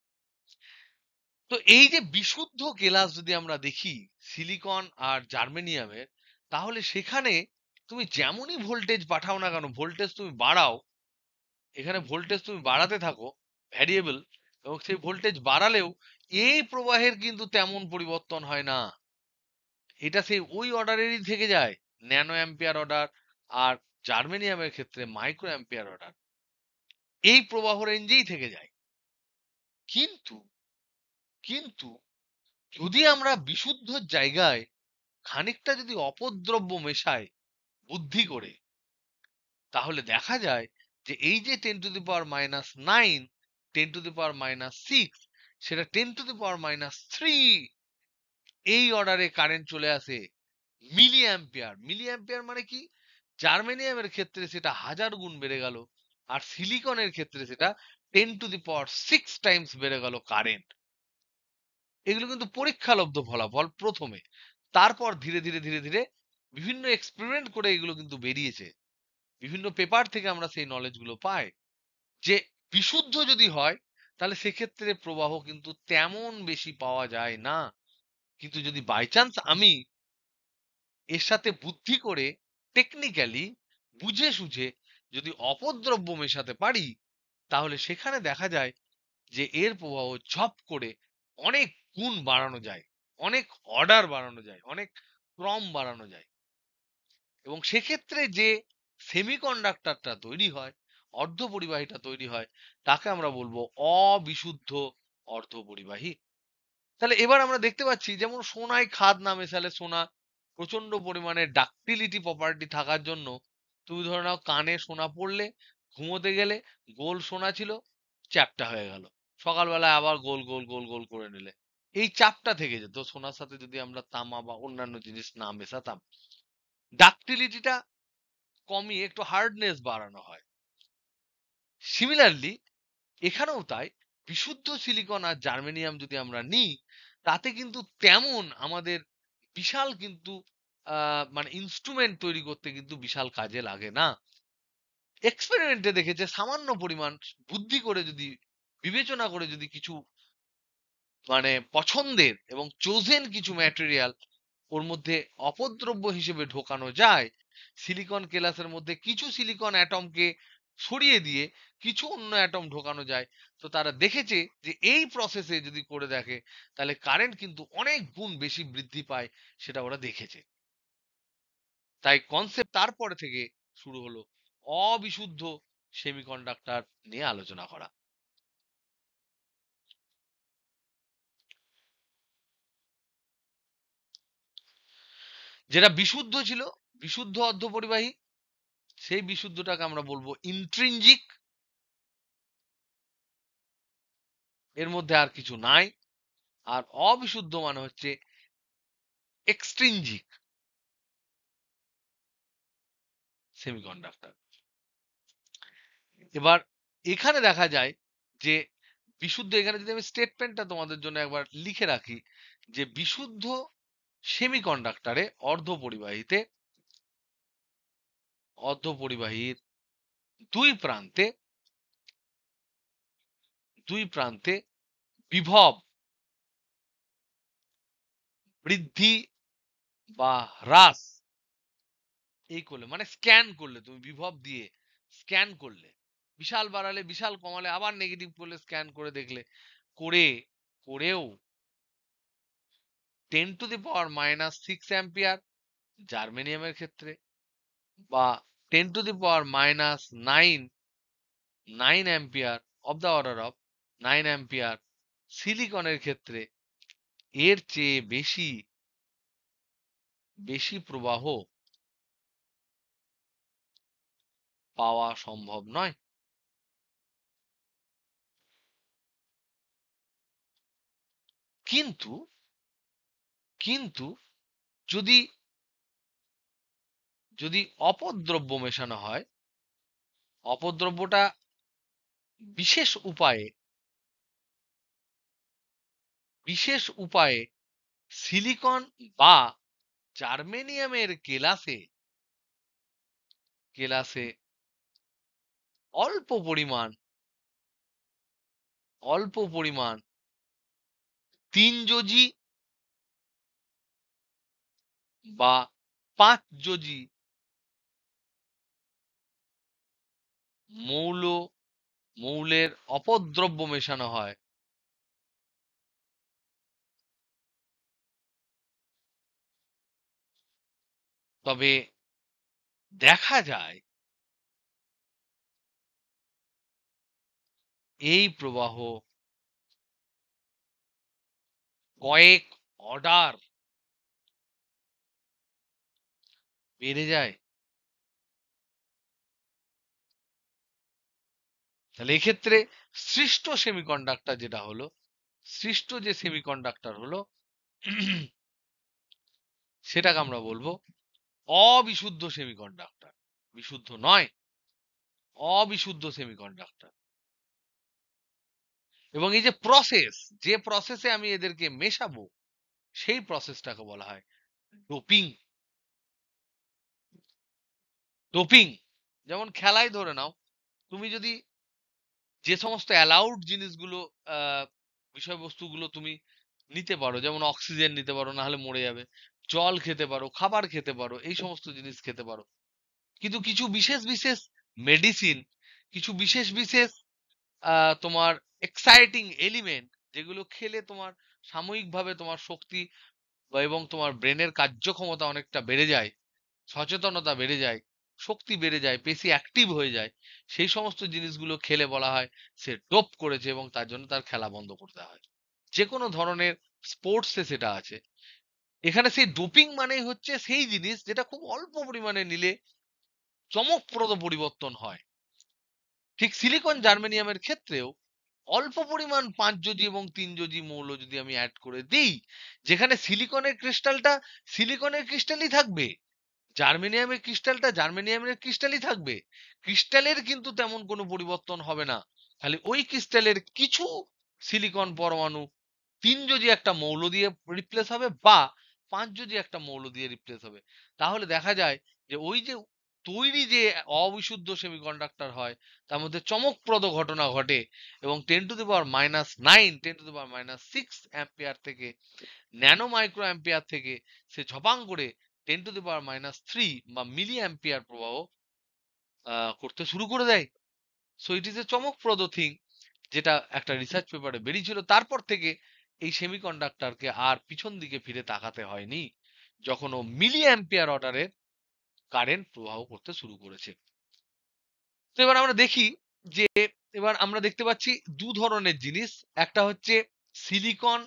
তো এই যে বিশুদ্ধ কেলাস যদি আমরা দেখি সিলিকন আর জার্মেনিয়ামের, তাহলে সেখানে তুমি যেমনই ভোল্টেজ পাঠাও না কেন, ভোল্টেজ তুমি বাড়াও, এখানে ভোল্টেজ তুমি বাড়াতে থাকো ভ্যারিয়েবল, এবং সেই ভোল্টেজ বাড়ালেও এই প্রবাহের কিন্তু তেমন পরিবর্তন হয় না। এটা সেই ওই অর্ডারেরই থেকে যায়, ন্যানো অ্যাম্পিয়ার অর্ডার, আর জার্মেনিয়ামের ক্ষেত্রে মাইক্রো অ্যাম্পিয়ার অর্ডার, এই প্রবাহ রেঞ্জেই থেকে যায়। কিন্তু কিন্তু যদি আমরা বিশুদ্ধ জায়গায় খানিকটা যদি অপদ্রব্য মেশাই বুদ্ধি করে, তাহলে দেখা যায় যে এই যে 10⁻⁹, 10⁻⁶, সেটা 10⁻³ এই অর্ডারে কারেন্ট চলে আসে মিলি অ্যাম্পিয়ার। মিলি অ্যাম্পিয়ার মানে কি? জার্মেনিয়ামের ক্ষেত্রে সেটা 1000 গুণ বেড়ে গেল, আর সিলিকনের ক্ষেত্রে সেটা 10⁶ টাইমস বেড়ে গেল কারেন্ট। এগুলো কিন্তু পরীক্ষালব্ধ ফলাফল প্রথমে, তারপর ধীরে ধীরে ধীরে ধীরে বিভিন্ন এক্সপেরিমেন্ট করে এগুলো কিন্তু বেরিয়েছে। বিভিন্ন পেপার থেকে আমরা সেই নলেজ গুলো পাই যে বিশুদ্ধ যদি হয়, তাহলে সেক্ষেত্রে প্রবাহ কিন্তু তেমন বেশি পাওয়া যায় না। কিন্তু যদি বাই চান্স আমি এর সাথে বুদ্ধি করে, টেকনিক্যালি বুঝে সুঝে যদি অপদ্রব্য মেশাতে পারি, তাহলে সেখানে দেখা যায় যে এর প্রবাহ ঝপ করে অনেক গুণ বাড়ানো যায়, অনেক অর্ডার বাড়ানো যায়, অনেক ক্রম বাড়ানো যায়। এবং সেক্ষেত্রে যে সেমিকন্ডাক্টরটা তৈরি হয়, অর্ধপরিবাহীটা তৈরি হয়, তাকে আমরা বলবো অবিশুদ্ধ অর্ধপরিবাহী। তাহলে এবার আমরা দেখতে পাচ্ছি যেমন সোনায় খাদ না মেশালে সোনা, প্রচন্ড পরিমাণে ডাক্টিলিটি প্রপার্টি থাকার জন্য তুমি ধরে নাও কানে সোনা পড়লে, ঘুমোতে গেলে গোল সোনা ছিল, চ্যাপ্টা হয়ে গেল, সকালবেলায় আবার গোল গোল গোল গোল করে নিলে, এই চাপটা থেকে যেত সোনার সাথে যদি আমরা তামা বা অন্যান্য জিনিস না মেশাতাম। ডাক্টিলিটিটা কমিয়ে একটু হার্ডনেস বাড়ানো হয়। সিমিলারলি এখানেও তাই, বিশুদ্ধ সিলিকন আর জার্মেনিয়াম যদি আমরা নিই, তাতে কিন্তু তেমন আমাদের বিশাল কিন্তু মানে ইনস্ট্রুমেন্ট তৈরি করতে কিন্তু বিশাল কাজে লাগে না। এক্সপেরিমেন্টে দেখেছে সামান্য পরিমাণ বুদ্ধি করে যদি বিবেচনা করে যদি কিছু মানে পছন্দের এবং চোজেন কিছু ম্যাটেরিয়াল ওর মধ্যে অপদ্রব্য হিসেবে ঢোকানো যায়, সিলিকন কেলাসের মধ্যে কিছু সিলিকন অ্যাটমকে সরিয়ে দিয়ে কিছু অন্য অ্যাটম ঢোকানো যায়, তো তারা দেখেছে যে এই প্রসেসে যদি করে দেখে তাহলে কারেন্ট কিন্তু অনেক গুণ বেশি বৃদ্ধি পায়, সেটা ওরা দেখেছে। তাই কনসেপ্ট তারপরে থেকে শুরু হলো অবিশুদ্ধ সেমিকন্ডাক্টর নিয়ে আলোচনা করা। যেটা বিশুদ্ধ ছিল, বিশুদ্ধ অর্ধপরিবাহী, সেই বিশুদ্ধটাকে আমরা বলবো ইন্ট্রিনজিক, এর মধ্যে আর কিছু নাই। আর অবিশুদ্ধ মানে হচ্ছে এক্সট্রিনজিক সেমিকন্ডাক্টর। এবার এখানে দেখা যায় যে বিশুদ্ধ, এখানে যদি আমি স্টেটমেন্টটা তোমাদের জন্য একবার লিখে রাখি, যে বিশুদ্ধ সেমিকন্ডাক্টরে অর্ধপরিবাহীর দুই প্রান্তে বিভব বৃদ্ধি বা হ্রাস এই করলে, মানে স্ক্যান করলে, তুমি বিভব দিয়ে স্ক্যান করলে, বিশাল বাড়ালে বিশাল কমালে আবার নেগেটিভ করলে স্ক্যান করে দেখলে, করেও 10⁻⁻6 অ্যাম্পিয়ার জার্মেনিয়ামের ক্ষেত্রে, বা 10⁻৯ ampere of the order of 9 ampere সিলিকনের ক্ষেত্রে এর চেয়ে বেশি প্রবাহ পাওয়া সম্ভব নয়। কিন্তু কিন্তু যদি যদি অপদ্রব্য মেশানো হয়, অপদ্রব্যটা বিশেষ উপায়ে সিলিকন বা জার্মেনিয়ামের কেলাসে অল্প পরিমাণ 3 যোজি বা 5 যোজি মৌলের অপদ্রব্য মেশানো হয়, তবে দেখা যায় এই প্রবাহ কয়েক অর্ডার বেড়ে যায়। তাহলে এক্ষেত্রে সৃষ্ট যে সেমিকন্ডাক্টর হলো সেটাকে আমরা বলবো অবিশুদ্ধ সেমিকন্ডাক্টর। বিশুদ্ধ নয়, অবিশুদ্ধ সেমিকন্ডাক্টর। এবং এই যে প্রসেসে আমি এদেরকে মেশাবো, সেই প্রসেসটাকে বলা হয় ডোপিং। ডোপিং যেমন খেলায় ধরে নাও, তুমি যদি যে সমস্ত অ্যালাউড জিনিসগুলো, বিষয়বস্তুগুলো তুমি নিতে পারো, যেমন অক্সিজেন নিতে পারো, না হলে মরে যাবে, জল খেতে পারো, খাবার খেতে পারো, এই সমস্ত জিনিস খেতে পারো। কিন্তু কিছু বিশেষ মেডিসিন, কিছু বিশেষ তোমার এক্সাইটিং এলিমেন্ট, যেগুলো খেলে তোমার সাময়িকভাবে তোমার শক্তি এবং তোমার ব্রেনের কার্যক্ষমতা অনেকটা বেড়ে যায়, সচেতনতা বেড়ে যায়, শক্তি বেড়ে যায়, পেশি অ্যাক্টিভ হয়ে যায়, সেই সমস্ত জিনিসগুলো খেলে বলা হয় সে ডোপ করেছে এবং তার জন্য তার খেলা বন্ধ করতে হয়। যে কোনো ধরনের স্পোর্টসে সেটা আছে। এখানে সেই ডোপিং মানেই হচ্ছে সেই জিনিস যেটা খুব অল্প পরিমাণে নিলে চমকপ্রদ পরিবর্তন হয়। ঠিক সিলিকন জার্মেনিয়ামের ক্ষেত্রেও অল্প পরিমাণ 5 যোজি এবং 3 যোজি মৌল যদি আমি অ্যাড করে দিই, যেখানে সিলিকনের ক্রিস্টালই থাকবে, জার্মেনিয়ামের ক্রিস্টালই থাকবে, ক্রিস্টালের কিন্তু তেমন কোনো পরিবর্তন হবে না। খালি ওই ক্রিস্টালের কিছু সিলিকন পরমাণু 3 যোজি একটা মৌল দিয়ে রিপ্লেস হবে, বা 5 যোজি একটা মৌল দিয়ে রিপ্লেস হবে। তাহলে দেখা যায় যে ওই যে তৈরি যে অবিশুদ্ধ সেমিকন্ডাক্টর হয় তার মধ্যে চমকপ্রদ ঘটনা ঘটে এবং 10⁻⁹ 10⁻⁶ অ্যাম্পিয়ার থেকে ন্যানো মাইক্রো অ্যাম্পিয়ার থেকে সে ঝপাং করে 10⁻³ বা মিলি অ্যাম্পিয়ার প্রবাহ করতে শুরু করে দেয়। সো ইট ইজ এ চমকপ্রদ থিং, যেটা একটা রিসার্চ পেপারে বেরিয়েছিল। তারপর থেকে এই সেমিকন্ডাক্টরকে আর পিছন দিকে ফিরে তাকাতে হয়নি যখন ও মিলি অ্যাম্পিয়ার অর্ডারের কারেন্ট প্রবাহ করতে শুরু করেছে। তো এবার আমরা দেখি যে এবার আমরা দেখতে পাচ্ছি দু ধরনের জিনিস। একটা হচ্ছে সিলিকন,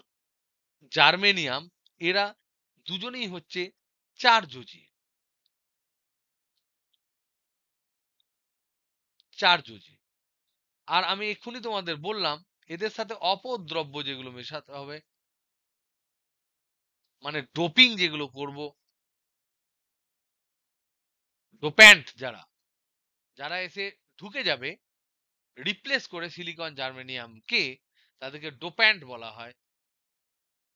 জার্মেনিয়াম, এরা দুজনেই হচ্ছে চার্জোজি। চার্জোজি। আর আমি এক্ষুনি তোমাদের বললাম এদের সাথে অপদ্রব্য যেগুলো মেশাতে হবে, মানে ডোপিং যেগুলো করব, ডোপ্যান্ট যারা যারা এসে ঢুকে যাবে রিপ্লেস করে সিলিকন জার্মেনিয়ামকে, তাদেরকে ডোপ্যান্ট বলা হয়।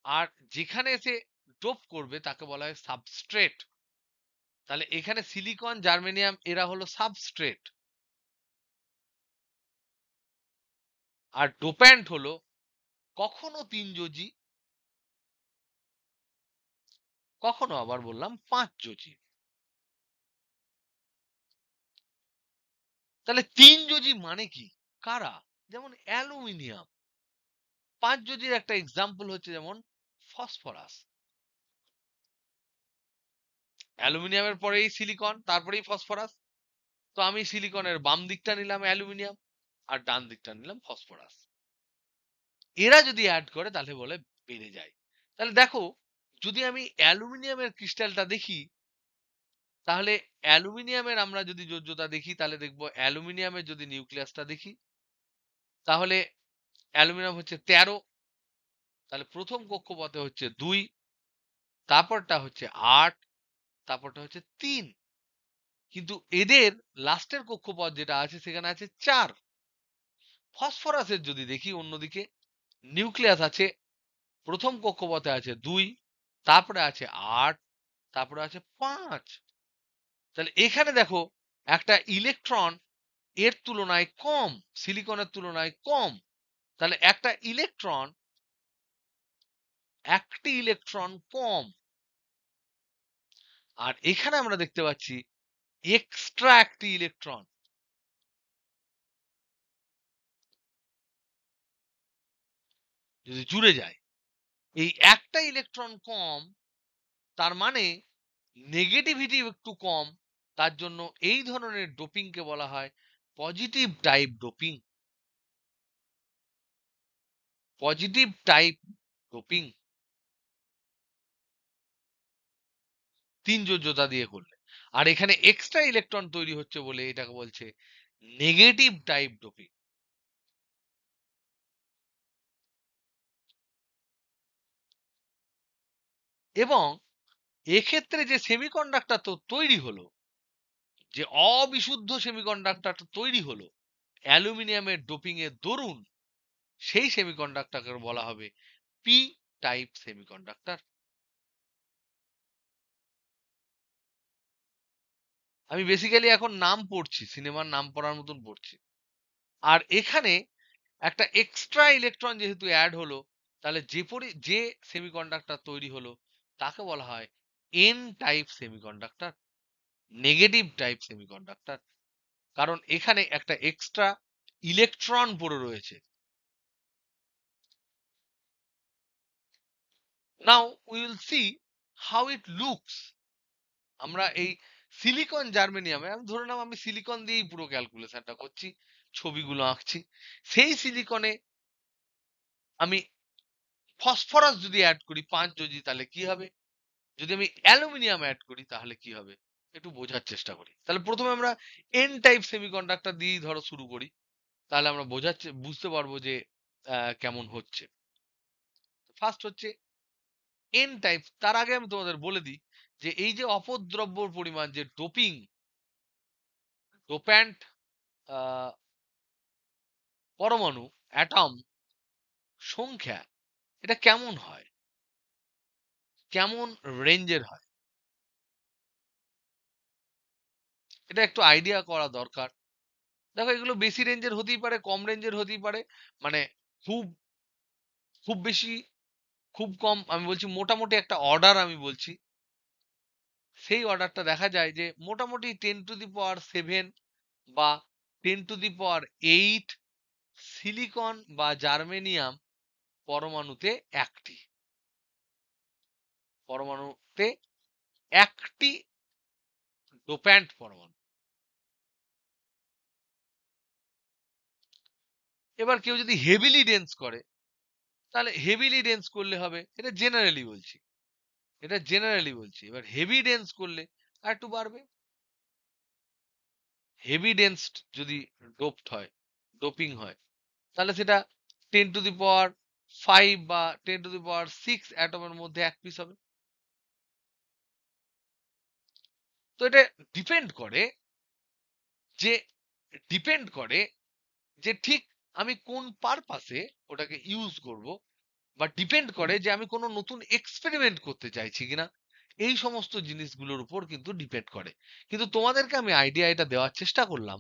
আর যেখানে এসে ডোপ করবে তাকে বলা হয় সাবস্ট্রেট। তাহলে এখানে সিলিকন, জার্মেনিয়াম এরা হলো সাবস্ট্রেট, আর ডোপ্যান্ট হলো কখনো 3 যোজি, কখনো আবার বললাম 5 যোজি। তাহলে 3 যোজি মানে কি? কারা? যেমন অ্যালুমিনিয়াম। 5 যোজির একটা এক্সাম্পল হচ্ছে যেমন ফসফরাস। অ্যালুমিনিয়ামের পরেই সিলিকন, তারপরেই ফসফরাস। তো আমি সিলিকনের বাম দিকটা নিলাম অ্যালুমিনিয়াম, আর ডান দিকটা নিলাম ফসফরাস। এরা যদি অ্যাড করে তাহলে বলে বেড়ে যায়। তাহলে দেখো, যদি আমি অ্যালুমিনিয়ামের ক্রিস্টালটা দেখি, তাহলে অ্যালুমিনিয়ামের আমরা যদি যোজ্যতা দেখি তাহলে দেখবো অ্যালুমিনিয়ামের যদি নিউক্লিয়াসটা দেখি, তাহলে অ্যালুমিনিয়াম হচ্ছে 13, তাহলে প্রথম কক্ষপথে হচ্ছে 2, তারপরটা হচ্ছে 8, তারপরটা হচ্ছে 3। কিন্তু এদের লাস্টের কক্ষপথ যেটা আছে সেখানে আছে 4। ফসফরাসের যদি দেখি অন্যদিকে, নিউক্লিয়াস আছে, প্রথম কক্ষপথে আছে 2, তারপরে আছে 8, তারপরে আছে 5। তাহলে এখানে দেখো একটা ইলেকট্রন এর তুলনায় কম, সিলিকনের তুলনায় কম। তাহলে একটি ইলেকট্রন কম। আর এখানে আমরা দেখতে পাচ্ছি এক্সট্রা একটি ইলেকট্রন যদি জুড়ে যায়, এই একটা ইলেকট্রন কম, তার মানে নেগেটিভিটি একটু কম। তার জন্য এই ধরনের ডোপিংকে বলা হয় positive type doping. Positive type doping 3 যোজ্যতা দিয়ে করলে। আর এখানে এক্সট্রা ইলেকট্রন তৈরি হচ্ছে বলে এটাকে বলছে নেগেটিভ টাইপ ডোপিং। এবং এক্ষেত্রে যে সেমিকন্ডাক্টর তো তৈরি হলো, যে অবিশুদ্ধ সেমিকন্ডাক্টরটা তৈরি হলো অ্যালুমিনিয়ামের ডোপিং এর দরুন, সেই সেমিকন্ডাক্টরকে বলা হবে পি টাইপ সেমিকন্ডাক্টর। আমি বেসিক্যালি এখন নাম পড়ছি, সিনেমার নাম পড়ার মতন পড়ছি। আর এখানে একটা এক্সট্রা ইলেকট্রন যেহেতু অ্যাড হলো, তাহলে যে সেমিকন্ডাক্টর তৈরি হলো তাকে বলা হয় N type semiconductor, negative type semiconductor. কারণ এখানে একটা এক্সট্রা ইলেকট্রন পড়ে রয়েছে। Now we will see how it looks. আমরা এই সিলিকন জার্মেনিয়ামে, আমি ধরে নাও আমি সিলিকন দিয়েই পুরো ক্যালকুলেশনটা করছি, ছবিগুলো আঁকছি। সেই সিলিকনে আমি ফসফরাস যদি অ্যাড করি 5 যোজি, তাহলে কি হবে? যদি আমি অ্যালুমিনিয়াম অ্যাড করি তাহলে কি হবে? একটু বোঝার চেষ্টা করি। তাহলে প্রথমে আমরা এন টাইপ সেমিকন্ডাক্টর দিয়েই ধরো শুরু করি, তাহলে আমরা বুঝতে পারবো যে কেমন হচ্ছে। ফার্স্ট হচ্ছে এন টাইপ। তার আগে আমি তোমাদের বলে দিই যে এই যে অপদ্রব্যর পরিমাণ, যে ডোপিং, ডোপ্যান্ট পরমাণু, অ্যাটম সংখ্যা, এটা কেমন হয়, কেমন রেঞ্জের হয়। এটা একটু আইডিয়া করা দরকার। দেখো এগুলো বেশি রেঞ্জের হতেই পারে, কম রেঞ্জের হতেই পারে। মানে খুব, খুব বেশি, খুব কম, আমি বলছি মোটামুটি একটা অর্ডার আমি বলছি। সেই অর্ডারটা দেখা যায় যে মোটামুটি 10⁻7 বা 10⁻8 সিলিকন বা জার্মেনিয়াম পরমাণুতে একটি, পরমাণুতে একটি ডোপ্যান্ট পরমাণু। এবার কেউ যদি হেভিলি ডেন্স করে, তাহলে হেভিলি ডেন্স করলে হবে, এটা জেনারেলি বলছি, এটা জেনারেলি বলছি। এবার হেভি ডেন্স করলে আর একটু বাড়বে। হেভি ডেন্স যদি ডোপড হয়, ডোপিং হয়, তাহলে সেটা 10⁵ বা 10⁶ অ্যাটমের মধ্যে এক পিস হবে। তো এটা ডিপেন্ড করে যে, ডিপেন্ড করে যে ঠিক আমি কোন পারপাসে ওটাকে ইউজ করব, বা ডিপেন্ড করে যে আমি কোনো নতুন এক্সপেরিমেন্ট করতে চাইছি কিনা। এই সমস্ত জিনিসগুলোর উপর কিন্তু ডিপেন্ড করে। কিন্তু তোমাদেরকে আমি আইডিয়া এটা দেওয়ার চেষ্টা করলাম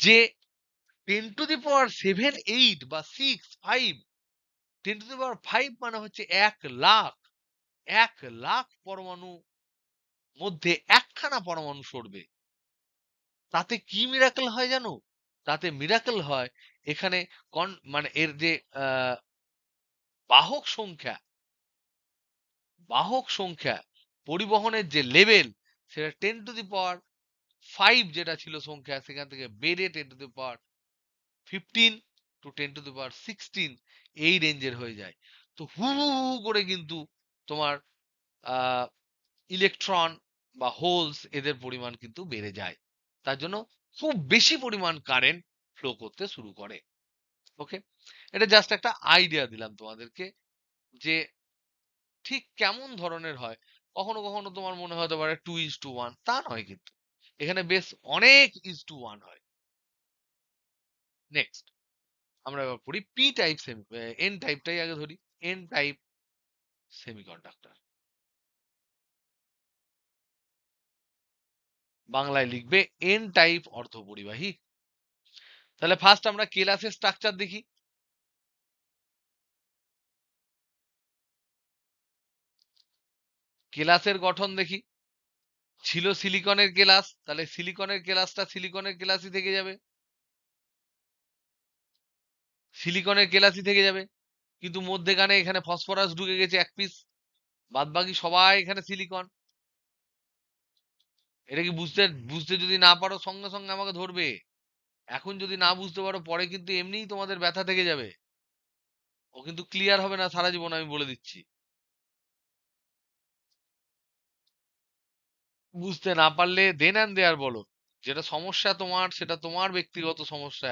যে 10⁻7 8 বা 6 5, 10⁵ মানে হচ্ছে 1,00,000, 1,00,000 পরমাণু মধ্যে একখানা পরমাণু সরবে। তাতে কি মিরাকেল হয় জানো? তাতে মিরাকেল হয় এখানে মানে এর যে আহ, বাহক সংখ্যা, বাহক সংখ্যা, পরিবহনের যে লেভেল, সেটা 10⁵ যেটা ছিল সংখ্যা, সেখান থেকে বেড়ে 10⁻15 টু 10⁻16 এই রেঞ্জের হয়ে যায়। তো হু হু হু করে কিন্তু তোমার আহ ইলেকট্রন বা হোলস এদের পরিমাণ কিন্তু বেড়ে যায়। তার জন্য খুব বেশি পরিমাণ কারেন্ট ফ্লো করতে শুরু করে। ওকে, এটা জাস্ট একটা আইডিয়া দিলাম তোমাদেরকে যে ঠিক কেমন ধরনের হয়। কখনো কখনো তোমার মনে হতে পারে 2:1, তা নয় কিন্তু এখানে বেশ অনেক 1:1 হয়। নেক্সট আমরা এবার পড়ি পি টাইপ সেমি, এন টাইপটাই আগে ধরি। এন টাইপ সেমিকন্ডাক্টর, বাংলায় লিখবে এন টাইপ অর্ধপরিবাহী। তাহলে ফার্স্ট আমরা কেলাসের স্ট্রাকচার দেখি। কেলাসের গঠন দেখি। ছিল সিলিকনের কেলাস, তাহলে সিলিকনের কেলাসটা সিলিকনের কেলাসই থেকে যাবে, সিলিকনের কেলাসই থেকে যাবে। কিন্তু মধ্যেখানে এখানে ফসফরাস ঢুকে গেছে এক পিস, বাদ বাকি সবাই এখানে সিলিকন। এটা কি বুঝতে, বুঝতে যদি না পারো সঙ্গে সঙ্গে আমাকে ধরবে। এখন যদি না বুঝতে পারো পরে কিন্তু এমনিই তোমাদের ব্যথা থেকে যাবে, ও কিন্তু ক্লিয়ার হবে না সারা জীবন, আমি বলে দিচ্ছি। বুঝতে না পারলে দেন অ্যান্ড দেয়ার বলো। যেটা সমস্যা তোমার, সেটা তোমার ব্যক্তিগত সমস্যা,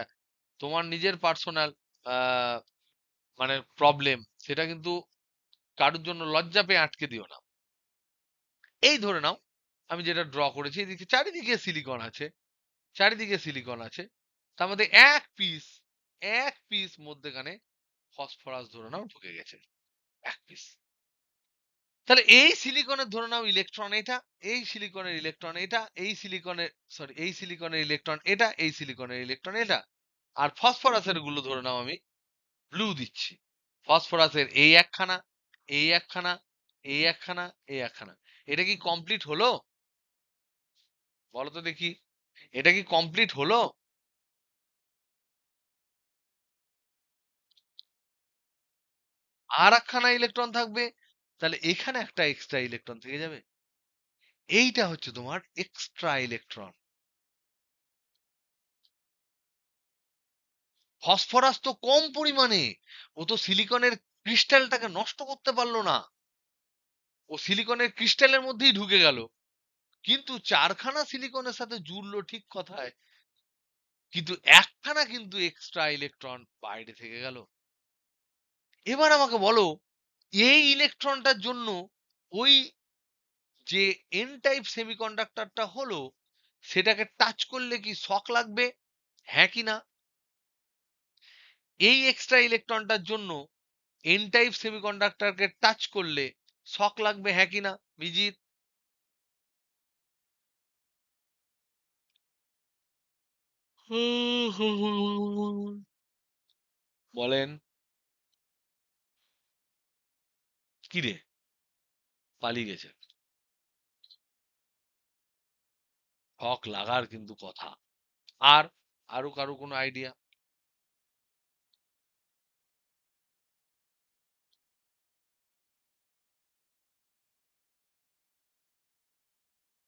তোমার নিজের পার্সোনাল মানে প্রবলেম, সেটা কিন্তু কারোর জন্য লজ্জা পেয়ে আটকে দিও না। এই ধরে নাও আমি যেটা ড্র করেছি, এদিকে চারিদিকে সিলিকন আছে, চারিদিকে সিলিকন আছে, তার মধ্যে এক পিস মধ্যেখানে ফসফরাস ধরে নাও ঢুকে গেছে, এক পিস। তাহলে এই সিলিকনের ধরে নাও ইলেকট্রন এটা, এই সিলিকনের ইলেকট্রন এটা, এই সিলিকনের, সরি, এই সিলিকনের ইলেকট্রন এটা, এই সিলিকনের ইলেকট্রন এটা। আর ফসফরাসের গুলো ধরে নাও আমি ব্লু দিচ্ছি। ফসফরাসের এই একখানা, এই একখানা, এই একখানা, এই একখানা। এটা কি কমপ্লিট হলো? বলো তো দেখি, এটা কি কমপ্লিট হলো? আর একখানা ইলেকট্রন থাকবে, তাহলে এখানে একটা এক্সট্রা ইলেকট্রন থেকে যাবে। এইটা হচ্ছে তোমার এক্সট্রা ইলেকট্রন। ফসফরাস তো কম পরিমাণে, ও তো সিলিকনের ক্রিস্টালটাকে নষ্ট করতে পারলো না, ও সিলিকনের ক্রিস্টালের মধ্যেই ঢুকে গেল। কিন্তু চারখানা সিলিকনের সাথে জুড়লো ঠিক কথায়, কিন্তু একখানা কিন্তু এক্সট্রা ইলেকট্রন বাইরে থেকে গেল। এবার আমাকে বলো, এই ইলেকট্রনটার জন্য ওই যে এন টাইপ সেমিকন্ডাক্টরটা হলো, সেটাকে টাচ করলে কি শক লাগবে? হ্যাঁ কি না? এই এক্সট্রা ইলেকট্রনটার জন্য এন টাইপ সেমিকন্ডাক্টরকে টাচ করলে শক লাগবে, হ্যাঁ কি না বিজিত? বলেন। কি রে, পালিয়ে গেছে? হক লাগার কিন্তু কথা। আর আরো কারো কোনো আইডিয়া?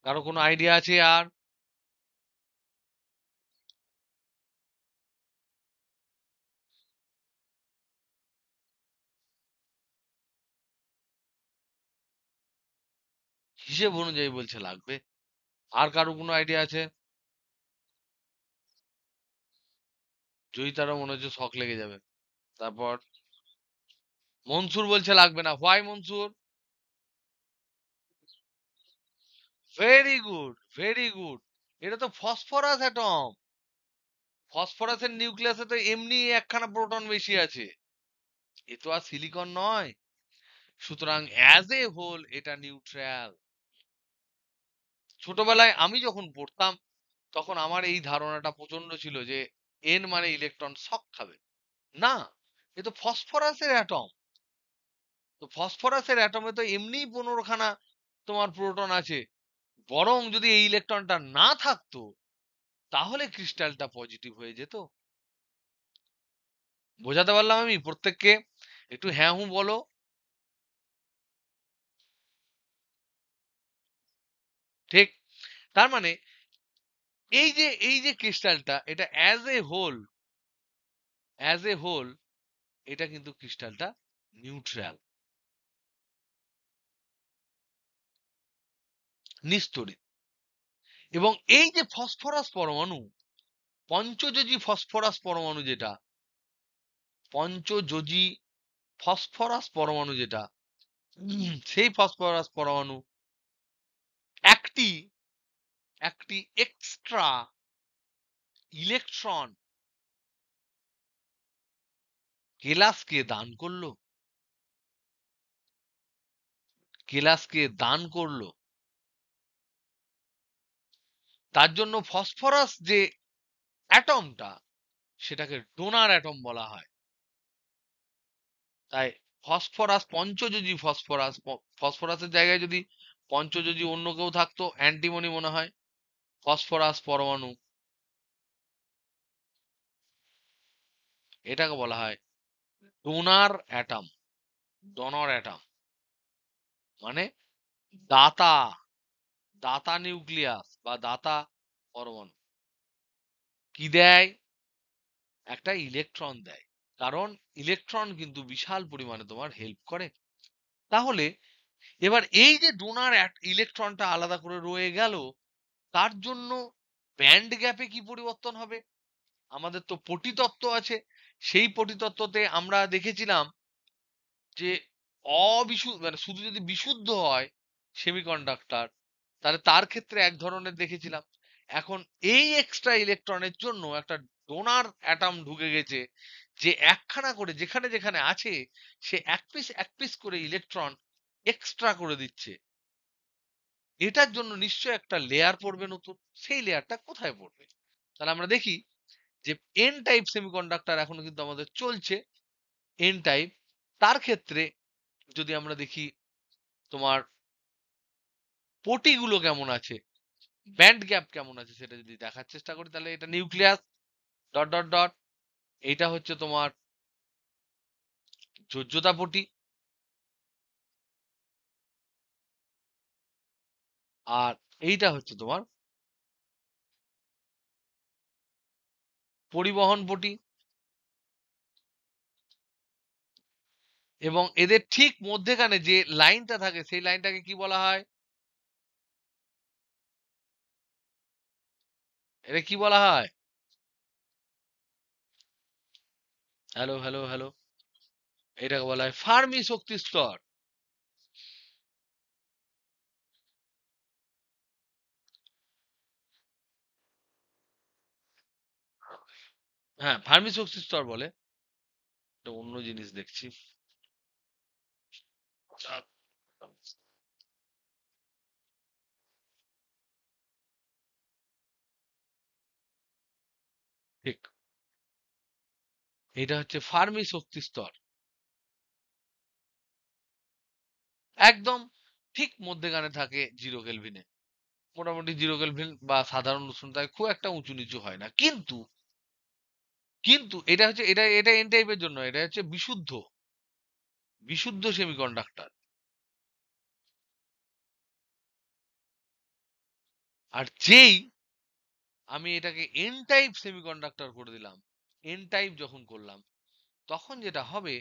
কারো কোনো আইডিয়া আছে আর? হিসেব অনুযায়ী বলছে লাগবে। আর কারো কোনো আইডিয়া আছে? জয়িতারও মনে হচ্ছে শক লেগে যাবে। তারপর মনসুর বলছে লাগবে না। Why Mansur? Very good, very good. এটা তো ফসফরাস অ্যাটম। ফসফরাসের নিউক্লিয়াসে তো এমনি একখানা প্রোটন বেশি আছে। এ তো আর সিলিকন নয়। সুতরাং অ্যাজ এ হোল এটা নিউট্রাল। ছোটবেলায় আমি যখন পড়তাম তখন আমার এই ধারণাটা প্রচন্ড ছিল যে এন মানে ইলেকট্রন শক খাবে। না, এ তো ফসফরাসের অ্যাটম। তো ফসফরাসের অ্যাটমে তো এমনিই 15খানা তোমার প্রোটন আছে। বরং যদি এই ইলেকট্রনটা না থাকতো তাহলে ক্রিস্টালটা পজিটিভ হয়ে যেত। বোঝাতে পারলাম আমি প্রত্যেককে? একটু হ্যাঁ হুঁ বলো। ঠিক। তার মানে এই যে ক্রিস্টালটা এটা অ্যাজ এ হোল এটা কিন্তু ক্রিস্টালটা নিউট্রাল, নিস্তড়িত। এবং এই যে ফসফরাস পরমাণু, পঞ্চযোজী ফসফরাস পরমাণু যেটা, পঞ্চযোজী ফসফরাস পরমাণু যেটা, সেই ফসফরাস পরমাণু একটি একটি এক্সট্রা ইলেকট্রন কেলাসকে দান করলো। কেলাসকে দান করলো। তার জন্য ফসফরাস যে অ্যাটমটা সেটাকে ডোনার অ্যাটম বলা হয়। তাই ফসফরাস, পঞ্চযোজী ফসফরাস, ফসফরাসের জায়গায় যদি পঞ্চযোজী অন্য কেউ থাকতো, অ্যান্টিমনি মনে হয়। ফসফরাস পরমাণু, এটাকে বলা হয় ডোনার অ্যাটম। ডোনার অ্যাটম মানে দাতা, দাতা নিউক্লিয়াস বা দাতা পরমাণু। কি দেয়? একটা ইলেকট্রন দেয়। কারণ ইলেকট্রন কিন্তু বিশাল পরিমাণে তোমার হেল্প করে। তাহলে এবার এই যে ডোনার ইলেকট্রনটা আলাদা করে রয়ে গেল, তার জন্য ব্যান্ড গ্যাপে কি পরিবর্তন হবে? আমাদের তো পটিতত্ত্ব আছে। সেই পটিতত্ত্বতে আমরা দেখেছিলাম যে মানে শুধু যদি বিশুদ্ধ হয় সেমিকন্ডাক্টর, তাহলে তার ক্ষেত্রে এক ধরনের দেখেছিলাম। এখন এই এক্সট্রা ইলেকট্রনের জন্য একটা ডোনার অ্যাটম ঢুকে গেছে, যে একখানা করে যেখানে যেখানে আছে সে এক পিস করে ইলেকট্রন এক্সট্রা করে দিচ্ছে। এটার জন্য নিশ্চয়ই একটা লেয়ার পড়বে নতুন। সেই লেয়ারটা কোথায় পড়বে? তাহলে আমরা দেখি যে এন টাইপ সেমিকন্ডাক্টর এখনো কিন্তু আমাদের চলছে। এন টাইপ, তার ক্ষেত্রে যদি আমরা দেখি তোমার পটিগুলো কেমন আছে, ব্যান্ড গ্যাপ কেমন আছে, সেটা যদি দেখার চেষ্টা করি, তাহলে এটা নিউক্লিয়াস ডট ডট ডট, এইটা হচ্ছে তোমার যোজ্যতা পটি, আর এইটা হচ্ছে তোমার পরিবহন পটি। এবং এদের ঠিক মধ্যেখানে যে লাইনটা থাকে সেই লাইনটাকে কি বলা হয়? এটা কি বলা হয়? হ্যালো হ্যালো হ্যালো, এটাকে বলা হয় ফার্মি শক্তি স্তর। হ্যাঁ, ফার্মি শক্তি স্তর বলে। এটা অন্য জিনিস দেখছি। এটা হচ্ছে ফার্মি শক্তি স্তর, একদম ঠিক মধ্যেখানে থাকে 0 কেলভিনে। মোটামুটি 0 কেলভিন বা সাধারণ উষ্ণতায় খুব একটা উঁচু নিচু হয় না, কিন্তু কিন্তু এটা হচ্ছে, এটা এন টাইপের জন্য, এটা হচ্ছে বিশুদ্ধ বিশুদ্ধ সেমিকন্ডাক্টর। আর যেই আমি এটাকে এন টাইপ সেমিকন্ডাক্টর করে দিলাম, এন টাইপ যখন করলাম, তখন যেটা হবে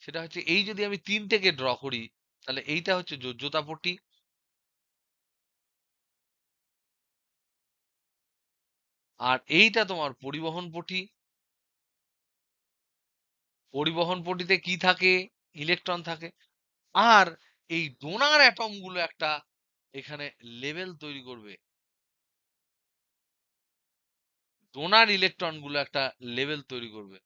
সেটা হচ্ছে, এই যদি আমি তিনটেকে ড্র করি, তাহলে এইটা হচ্ছে যোজ্যতা পট্টি, আর এইটা তোমার পরিবহন পট্টি। পরিবহন পট্টিতে কি থাকে? ইলেকট্রন থাকে। আর এই ডোনার অ্যাটম গুলো একটা এখানে লেভেল তৈরি করবে, ডোনার ইলেকট্রন গুলো একটা লেভেল তৈরি করবে।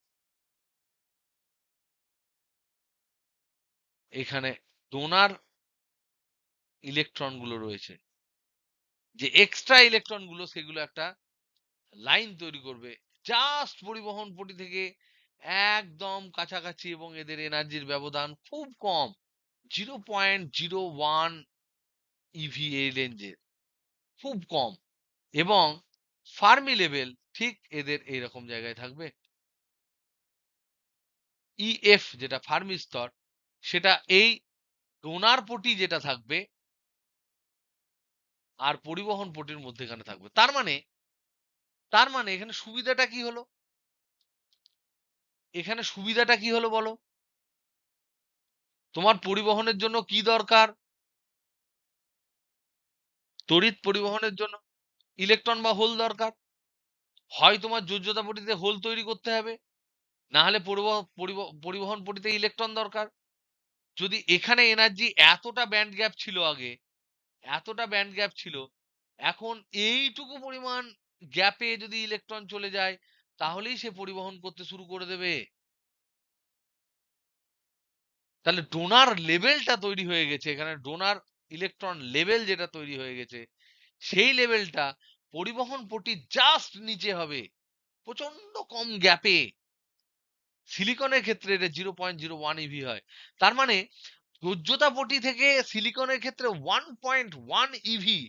এখানে ডোনার ইলেকট্রন গুলো রয়েছে, যে এক্সট্রা ইলেকট্রন গুলো, সেগুলো একটা লাইন তৈরি করবে জাস্ট পরিবহন পট্টি থেকে একদম কাছাকাছি, এবং এদের এনার্জির ব্যবধান খুব কম, 0.01 ইভি এই রেঞ্জের, খুব কম। এবং ফার্মি লেভেল ঠিক এদের এইরকম জায়গায় থাকবে। ইএফ যেটা ফার্মি স্তর, সেটা এই ডোনার পটি যেটা থাকবে আর পরিবহন পটির মধ্যেখানে থাকবে। তার মানে এখানে সুবিধাটা কি হলো? এখানে সুবিধাটা কি হলো বলো? তোমার পরিবহনের জন্য কি দরকার? তড়িৎ পরিবহনের জন্য ইলেকট্রন বা হোল দরকার। হয় তোমার যোজ্যতা পটিতে হোল তৈরি করতে হবে, না হলে পরিবহন পটিতে ইলেকট্রন দরকার। যদি এখানে এনার্জি এতটা ব্যান্ড গ্যাপ ছিল আগে, এতটা ব্যান্ড গ্যাপ ছিল, এখন এইটুকু পরিমাণ গ্যাপে যদি ইলেকট্রন চলে যায়, তাহলেই সে পরিবহন করতে শুরু করে দেবে। তাহলে ডোনার লেভেলটা তৈরি হয়ে গেছে এখানে, ডোনার ইলেকট্রন লেভেল যেটা তৈরি হয়ে গেছে, সেই লেভেলটা পরিবহন পটি জাস্ট নিচে হবে, প্রচন্ড কম গ্যাপে। সিলিকনের ক্ষেত্রে এটা 0.01 ইভি হয়। তার মানে যোজ্যতা পটি থেকে সিলিকনের ক্ষেত্রে 1.1 ইভি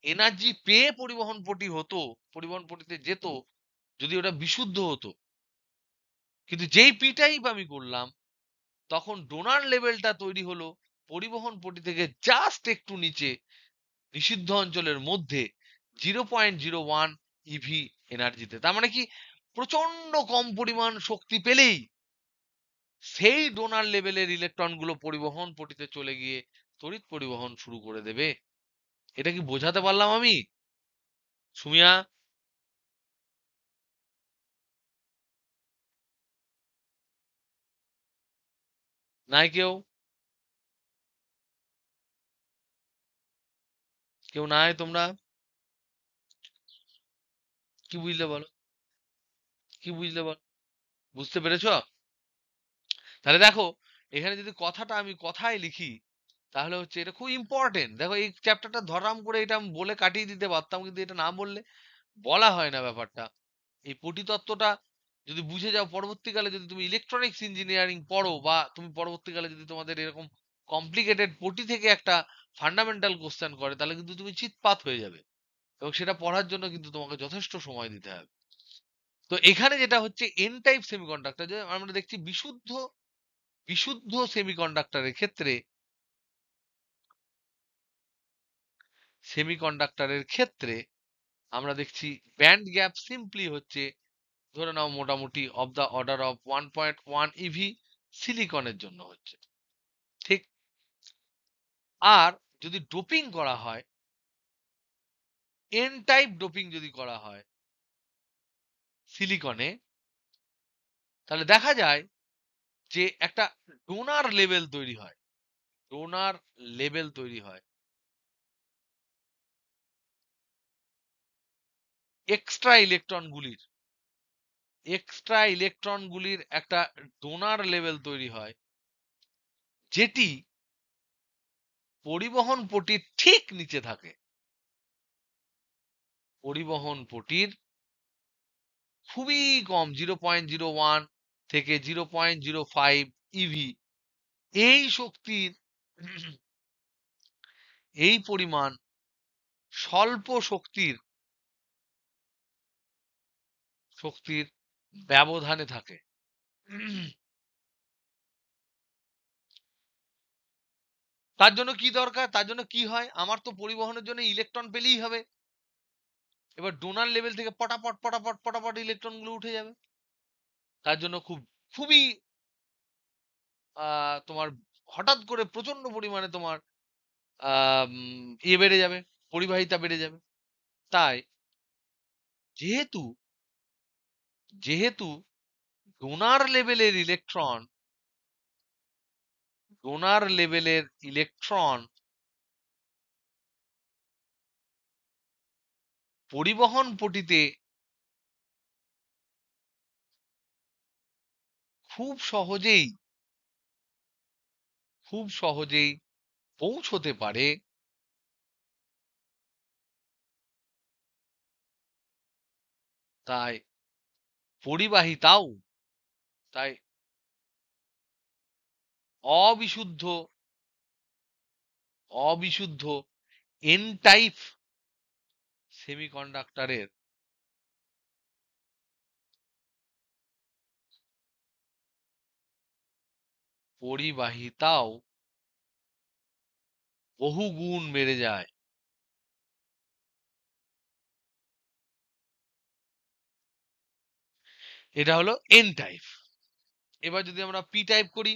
এনার্জি পেয়ে পরিবহন পটি হতো, পরিবহন পটিতে যেত, যদি ওটা বিশুদ্ধ হতো। কিন্তু যেই পি টাইপ আমি করলাম, তখন ডোনার লেভেলটা তৈরি হলো পরিবহন পটি থেকে জাস্ট একটু নিচে, নিষিদ্ধ অঞ্চলের মধ্যে, 0.01 ইভি এনার্জিতে। তার মানে কি, প্রচন্ড কম পরিমাণ শক্তি পেলেই সেই ডোনার লেভেলের ইলেকট্রন গুলো পরিবহন পটিতে চলে গিয়ে তড়িৎ পরিবহন শুরু করে দেবে। এটা কি বোঝাতে পারলাম আমি, সুমিয়া? নাই কেউ? কেউ নাই তোমরা? কি বুঝলে বলো? কি বুঝলে বলো? বুঝতে পেরেছো? তাহলে দেখো, এখানে যদি কথাটা আমি কথায় লিখি, তাহলে হচ্ছে এটা খুব ইম্পর্টেন্ট। দেখো, এই চ্যাপ্টারটা ধরাম করে এটা আমি বলে কাটিয়ে দিতে পারতাম, কিন্তু এটা না বললে বলা হয় না ব্যাপারটা। এই পটিতত্ত্বটা যদি বুঝে যাও, পরবর্তীকালে যদি তুমি ইলেকট্রনিক্স ইঞ্জিনিয়ারিং পড়ো, বা তুমি পরবর্তীকালে যদি তোমাদের এরকম কমপ্লিকেটেড পটি থেকে একটা ফান্ডামেন্টাল কোশ্চেন করে, তাহলে কিন্তু তুমি চিৎপাত হয়ে যাবে, এবং সেটা পড়ার জন্য কিন্তু তোমাকে যথেষ্ট সময় দিতে হবে। তো এখানে যেটা হচ্ছে, এন টাইপ সেমিকন্ডাক্টর, যে আমরা দেখছি বিশুদ্ধ বিশুদ্ধ সেমিকন্ডাক্টরের ক্ষেত্রে, সেমিকন্ডাক্টরের ক্ষেত্রে আমরা দেখছি ব্যান্ড গ্যাপ সিম্পলি হচ্ছে, ধরে নাও মোটামুটি of the order of 1.1 eV সিলিকনের জন্য হচ্ছে, ঠিক। আর যদি ডোপিং করা হয়, এন টাইপ ডোপিং যদি করা হয় সিলিকনে, তাহলে দেখা যায় যে একটা ডোনার লেভেল তৈরি হয়, ডোনার লেভেল তৈরি হয়, এক্সট্রা ইলেকট্রনগুলির, একটা ডোনার লেভেল তৈরি হয়, যেটি পরিবহন পটির ঠিক নিচে থাকে। পরিবহন পটির খুবই কম, 0.01 থেকে 0.05 ইভি, এই শক্তির এই পরিমাণ স্বল্প শক্তির ব্যবধানে থাকে। তার জন্য কি দরকার? তার জন্য কি হয়? আমার তো পরিবহনের জন্য ইলেকট্রন পেলেই হবে। এবার ডোনার লেভেল থেকে পটাপট পটাপট পটাপট ইলেকট্রন গুলো উঠে যাবে। তার জন্য খুবই তোমার হঠাৎ করে প্রচন্ড পরিমাণে তোমার বেড়ে যাবে, পরিবাহিতা বেড়ে যাবে। তাই যেহেতু যেহেতু ডোনার লেভেলের ইলেকট্রন পরিবহন পটিতে খুব সহজেই পৌঁছতে পারে, তাই পরিবাহিতাও তাই অবিশুদ্ধ অবিশুদ্ধ এন টাইপ সেমিকন্ডাক্টরের পরিবাহিতাও বহুগুণ বেড়ে যায়। এটা হলো এন টাইপ। এবার যদি আমরা পি টাইপ করি,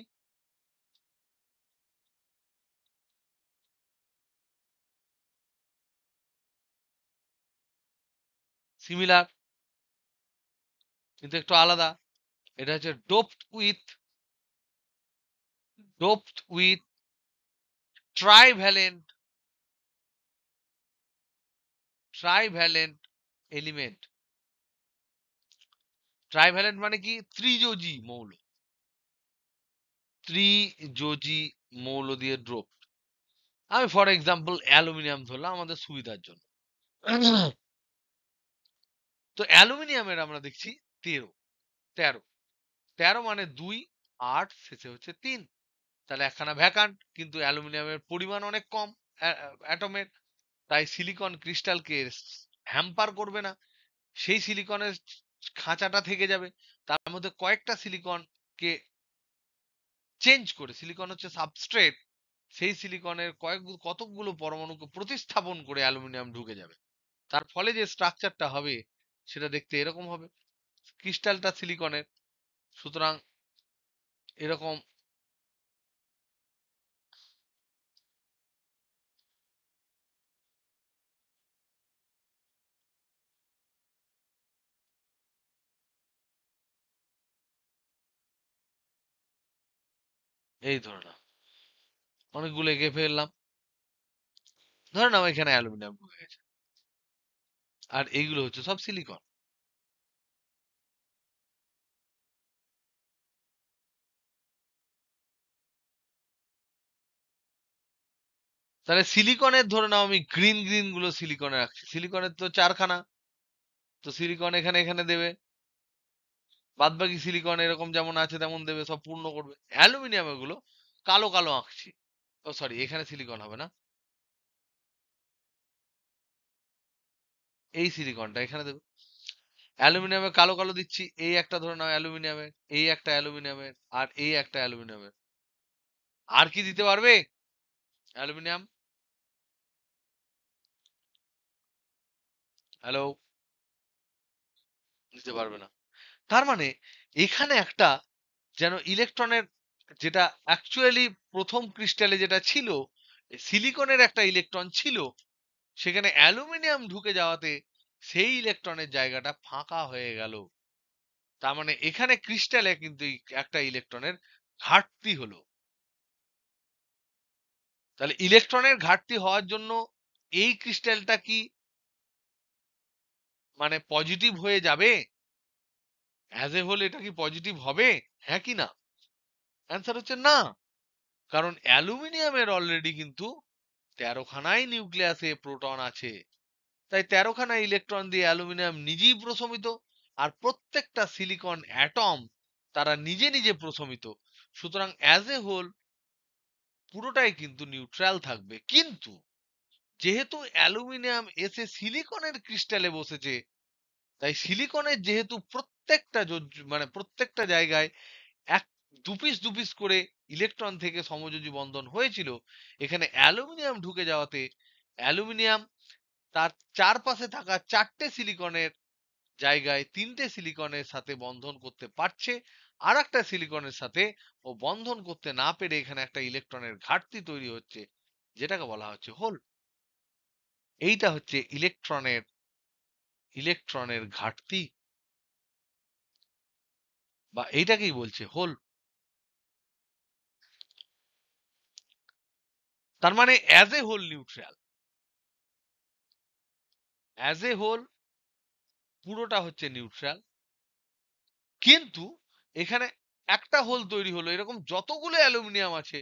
সিমিলার কিন্তু একটু আলাদা। এটা হচ্ছে doped with trivalent element. Trivalent মানে কি? ত্রিযোজী মৌল দিয়ে ড্রপ। আমি ফর এক্সাম্পল অ্যালুমিনিয়াম ধরলাম আমাদের সুবিধার জন্য। তো অ্যালুমিনিয়ামের আমরা দেখছি 13 13 মানে 2, 8 শেষে হচ্ছে 3, তাহলে একখানা ভ্যাকান্ট। কিন্তু অ্যালুমিনিয়ামের পরিমাণ অনেক কম অ্যাটমের, তাই সিলিকন ক্রিস্টালকে হ্যাম্পার করবে না। সেই সিলিকনের খাঁচাটা থেকে যাবে, তার মধ্যে কয়েকটা সিলিকনকে চেঞ্জ করে, সিলিকন হচ্ছে সাবস্ট্রেট, সেই সিলিকনের কতকগুলো পরমাণুকে প্রতিস্থাপন করে অ্যালুমিনিয়াম ঢুকে যাবে। তার ফলে যে স্ট্রাকচারটা হবে সেটা দেখতে এরকম হবে, ক্রিস্টালটা সিলিকনের। সুতরাং এরকম এই ধরে নাও অনেকগুলো এঁকে ফেললাম, ধরে নাও এখানে অ্যালুমিনিয়াম ঢুকে গেছে, আর এইগুলো হচ্ছে সব সিলিকন। তাহলে সিলিকনের ধরে নাও আমি গ্রিন গুলো সিলিকনে রাখছি, সিলিকনের তো 4খানা, তো সিলিকন এখানে এখানে দেবে, বাদ বাকি সিলিকন এরকম যেমন আছে তেমন দেবে, সব পূর্ণ করবে। অ্যালুমিনিয়াম এগুলো কালো কালো আঁকছি, ও সরি এখানে সিলিকন হবে না, এই সিলিকনটা এখানে দেবে। অ্যালুমিনিয়ামে কালো কালো দিচ্ছি, এই একটা ধরে নাও অ্যালুমিনিয়ামের, এই একটা অ্যালুমিনিয়ামের, আর এই একটা অ্যালুমিনিয়ামের। আর কি দিতে পারবে অ্যালুমিনিয়াম? হ্যালো, দিতে পারবে না। তার মানে এখানে একটা যেন ইলেকট্রনের, যেটা অ্যাকচুয়ালি প্রথম ক্রিস্টালে যেটা ছিল সিলিকনের একটা ইলেকট্রন ছিল, সেখানে অ্যালুমিনিয়াম ঢুকে যাওয়াতে সেই ইলেকট্রনের জায়গাটা ফাঁকা হয়ে গেল। তার মানে এখানে ক্রিস্টালে কিন্তু একটা ইলেকট্রনের ঘাটতি হলো। তাহলে ইলেকট্রনের ঘাটতি হওয়ার জন্য এই ক্রিস্টালটা কি মানে পজিটিভ হয়ে যাবে? অ্যাজ এ হোল এটা কি পজিটিভ হবে? হ্যাঁ কি না? অ্যান্সার হচ্ছে না। কারণ অ্যালুমিনিয়ামের অলরেডি কিন্তু 13খানাই নিউক্লিয়াসে প্রোটন আছে, তাই 13খানা ইলেকট্রন দিয়ে অ্যালুমিনিয়াম নিজেই প্রশমিত। আর প্রত্যেকটা সিলিকন অ্যাটম তারা নিজে নিজে প্রশমিত। সুতরাং অ্যাজ এ হোল পুরোটাই কিন্তু নিউট্রাল থাকবে। কিন্তু যেহেতু অ্যালুমিনিয়াম এসে সিলিকনের ক্রিস্টালে বসেছে, তাই সিলিকনের যেহেতু মানে প্রত্যেকটা জায়গায় এক দু পিস করে ইলেকট্রন থেকে সমযোজী বন্ধন হয়েছিল, এখানে অ্যালুমিনিয়াম ঢুকে যাওয়াতে অ্যালুমিনিয়াম তার চারপাশে থাকা 4টে সিলিকনের জায়গায় 3টে সিলিকনের সাথে বন্ধন করতে পারছে, আর একটা সিলিকনের সাথে ও বন্ধন করতে না পেরে এখানে একটা ইলেকট্রনের ঘাটতি তৈরি হচ্ছে, যেটাকে বলা হচ্ছে হোল। এইটা হচ্ছে ইলেকট্রনের ঘাটতি, বা এইটাকেই বলছে হোল। তার মানে as a whole neutral, as a whole পুরোটা হচ্ছে নিউট্রাল। কিন্তু এখানে একটা হোল তৈরি হলো, এরকম যতগুলো অ্যালুমিনিয়াম আছে,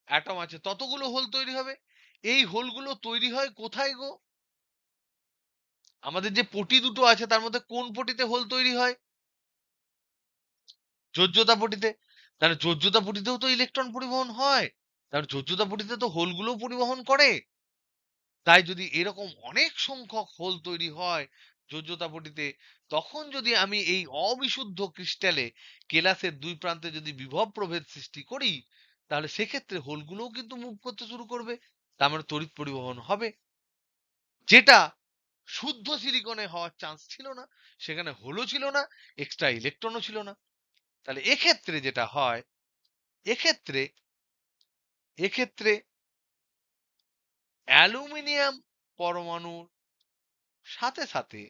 অ্যাটম আছে, ততগুলো হোল তৈরি হবে। এই হোলগুলো তৈরি হয় কোথায় গো? আমাদের যে পটি দুটো আছে তার মধ্যে কোন পটিতে হোল তৈরি হয়? যোজ্যতা পটিতে। তাহলে যোজ্যতা পটিতেও তো ইলেকট্রন পরিবহন হয়, তাহলে যোজ্যতা পটিতে তো হোলগুলোও পরিবহন করে। তাই যদি এরকম অনেক সংখ্যক হোল তৈরি হয় যোজ্যতা পটিতে, তখন যদি আমি এই অবিশুদ্ধ ক্রিস্টালে কেলাসের দুই প্রান্তে যদি বিভব প্রভেদ সৃষ্টি করি, তাহলে সেক্ষেত্রে হোলগুলোও কিন্তু মুভ করতে শুরু করবে, তার মানে তড়িৎ পরিবহন হবে, যেটা শুদ্ধ সিলিকনে হওয়ার চান্স ছিল না। সেখানে হোলও ছিল না, এক্সট্রা ইলেকট্রনও ছিল না। তাহলে এক্ষেত্রে যেটা হয়, এক্ষেত্রে এক্ষেত্রে অ্যালুমিনিয়াম পরমাণুর সাথে সাথে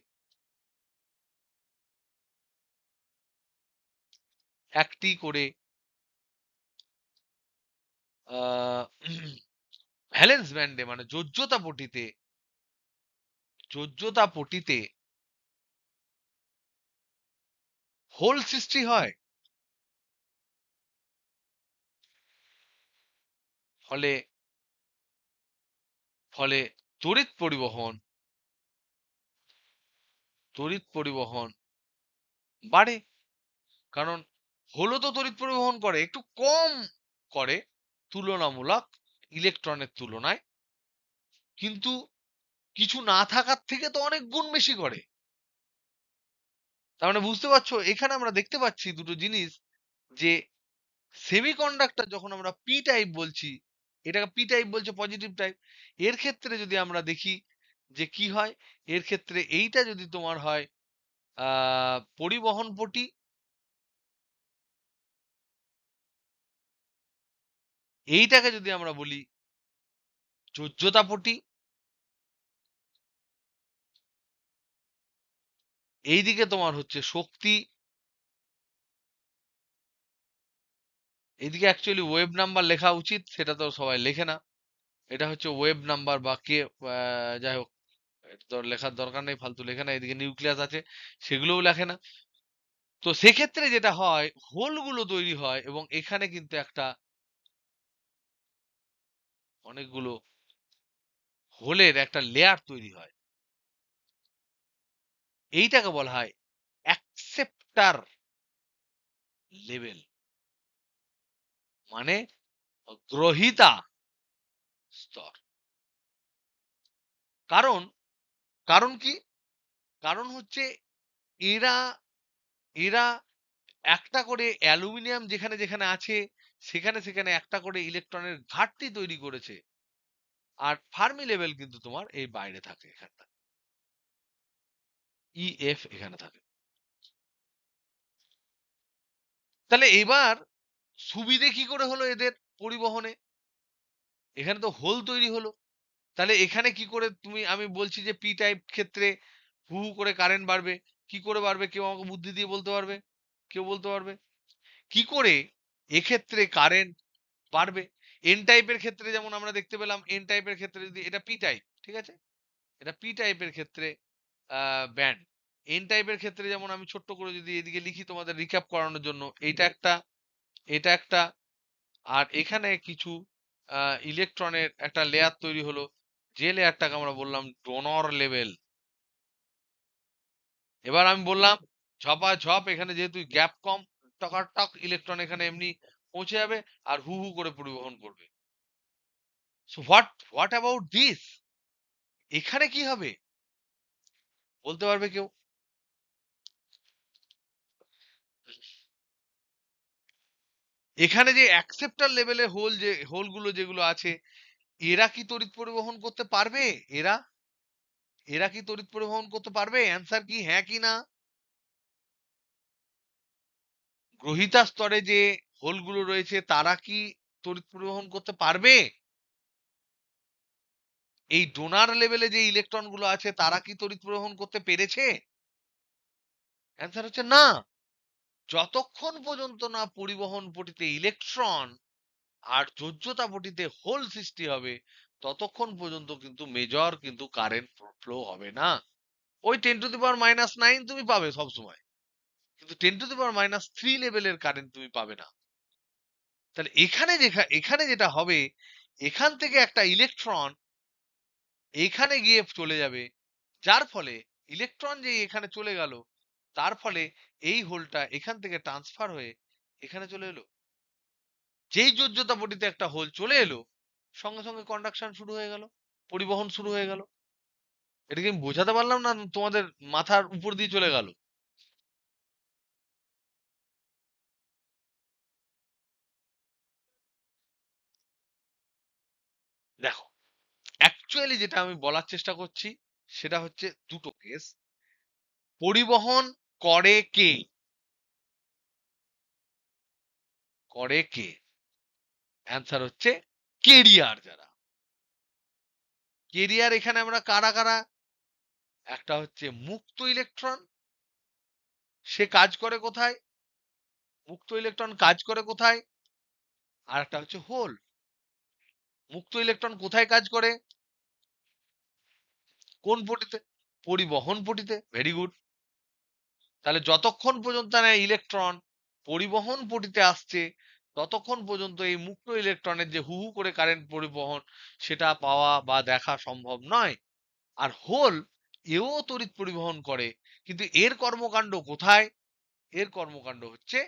একটি করে ভ্যালেন্স ব্যান্ডে মানে যোজ্যতা পটিতে হোল সৃষ্টি হয়। ফলে ফলে তড়িৎ পরিবহন বাড়ে। কারণ হোলও তো তড়িৎ পরিবহন করে, একটু কম করে তুলনামূলক ইলেকট্রনের তুলনায়, কিন্তু কিছু না থাকার থেকে তো অনেক গুণ বেশি করে। তার মানে বুঝতে পারছো, এখানে আমরা দেখতে পাচ্ছি দুটো জিনিস, যে সেমিকন্ডাক্টর যখন আমরা পি টাইপ বলছি, এটাকে পি টাইপ বলছে পজিটিভ টাইপ, এর ক্ষেত্রে যদি আমরা দেখি যে কি হয়, এর ক্ষেত্রে এইটা যদি তোমার হয় পরিবহন পটি, এইটাকে যদি আমরা বলি যোজ্যতা পটি, এইদিকে তোমার হচ্ছে শক্তি, এইদিকে অ্যাকচুয়ালি ওয়েভ নাম্বার লেখা উচিত, সেটা তো সবাই লেখে না। এটা হচ্ছে ওয়েভ নাম্বার বা কে, যাই হোক, এটা তো লেখার দরকার নেই, ফালতু লেখে না। এদিকে নিউক্লিয়াস আছে, সেগুলোও লেখে না। তো সেক্ষেত্রে যেটা হয়, হোলগুলো তৈরি হয় এবং এখানে কিন্তু একটা অনেকগুলো হোলের একটা লেয়ার তৈরি হয়। এইটাকে বলা হয় অ্যাকসেপ্টার লেভেল, মানে গ্রহিতা স্তর। কারণ কারণ কি? কারণ হচ্ছে এরা এরা একটা করে অ্যালুমিনিয়াম যেখানে যেখানে আছে, সেখানে সেখানে একটা করে ইলেকট্রনের ঘাটতি তৈরি করেছে। আর ফার্মি লেভেল কিন্তু তোমার এই বাইরে থাকে, এখানটা ইএফ এখানে থাকে। তাহলে এবার সুবিধে কি করে হলো এদের পরিবহনে? এখানে তো হোল তৈরি হলো। তাহলে এখানে কি করে আমি বলছি যে পি টাইপ ক্ষেত্রে হু হু করে কারেন্ট বাড়বে? কি করে বাড়বে? কেউ আমাকে বুদ্ধি দিয়ে বলতে পারবে? কেউ বলতে পারবে? কি করে এক্ষেত্রে কারেন্ট বাড়বে? এন টাইপের ক্ষেত্রে যেমন আমরা দেখতে পেলাম, এন টাইপের ক্ষেত্রে যদি এটা পি টাইপ, ঠিক আছে? এটা পি টাইপের ক্ষেত্রে ব্যান্ড। এন টাইপের ক্ষেত্রে যেমন আমি ছোট্ট করে যদি এদিকে লিখি তোমাদের রিক্যাপ করানোর জন্য, এইটা একটা, এটা একটা, আর এখানে কিছু ইলেকট্রনের একটা লেয়ার তৈরি হলো, যে লেয়ারটাকে আমরা বললাম ডোনর লেভেল। এবার আমি বললাম ঝপাঝপ এখানে যেহেতু গ্যাপ কম, টকাটক ইলেকট্রন এখানে এমনি পৌঁছে যাবে আর হু হু করে পরিবহন করবে। So what about this? এখানে কি হবে বলতে পারবে কেউ? এখানে যে অ্যাকসেপ্টার লেভেলের হোলগুলো যেগুলো আছে, এরা কি তড়িৎ পরিবহন করতে পারবে? এরা এরা কি তড়িৎ পরিবহন করতে পারবে? অ্যান্সার কি হ্যাঁ কি না? গ্রহিতা স্তরে যে হোলগুলো রয়েছে তারা কি তড়িৎ পরিবহন করতে পারবে? এই ডোনার লেভেলে যে ইলেকট্রন গুলো আছে তারা কি তড়িৎ পরিবহন করতে পেরেছে? অ্যান্সার হচ্ছে না। যতক্ষণ পর্যন্ত না পরিবহন পটিতে ইলেকট্রন আর যোজ্যতা পটিতে হোল সৃষ্টি হবে, ততক্ষণ পর্যন্ত কিন্তু মেজর কিন্তু কারেন্ট ফ্লো হবে না। ওই 10⁻⁹ তুমি পাবে সবসময়, কিন্তু 10⁻³ লেভেলের কারেন্ট তুমি পাবে না। তাহলে এখানে যেটা হবে, এখান থেকে একটা ইলেকট্রন এখানে গিয়ে চলে যাবে, যার ফলে ইলেকট্রন যে এখানে চলে গেল, তার ফলে এই হোলটা এখান থেকে ট্রান্সফার হয়ে এখানে চলে এলো। যেই যোজ্যতা পটিতে একটা হোল চলে এলো, সঙ্গে সঙ্গে কন্ডাকশন শুরু হয়ে গেল, পরিবহন শুরু হয়ে গেল। এটা কি আমি বোঝাতে পারলাম না তোমাদের মাথার উপর দিয়ে চলে গেল? দেখো, অ্যাকচুয়ালি যেটা আমি বলার চেষ্টা করছি সেটা হচ্ছে দুটো কেস। পরিবহন করে কে? করে কে? অ্যান্সার হচ্ছে কেরিয়ার। যারা কেরিয়ার, এখানে আমরা কারা কারা? একটা হচ্ছে মুক্ত ইলেকট্রন, সে কাজ করে কোথায়? মুক্ত ইলেকট্রন কাজ করে কোথায়? আর একটা হচ্ছে হোল। মুক্ত ইলেকট্রন কোথায় কাজ করে? কোন পটিতে? পরিবহন পটিতে। Very good. তাহলে যতক্ষণ পর্যন্ত না ইলেকট্রন পরিবহন পটিতে আসছে, ততক্ষণ পর্যন্ত এই মুক্ত ইলেকট্রনের যে হু হু করে কারেন্ট পরিবহন, সেটা পাওয়া বা দেখা সম্ভব নয়। আর হোল, এও তড়িৎ পরিবহন করে, কিন্তু এর কর্মকাণ্ড কোথায়? এর কর্মকাণ্ড হচ্ছে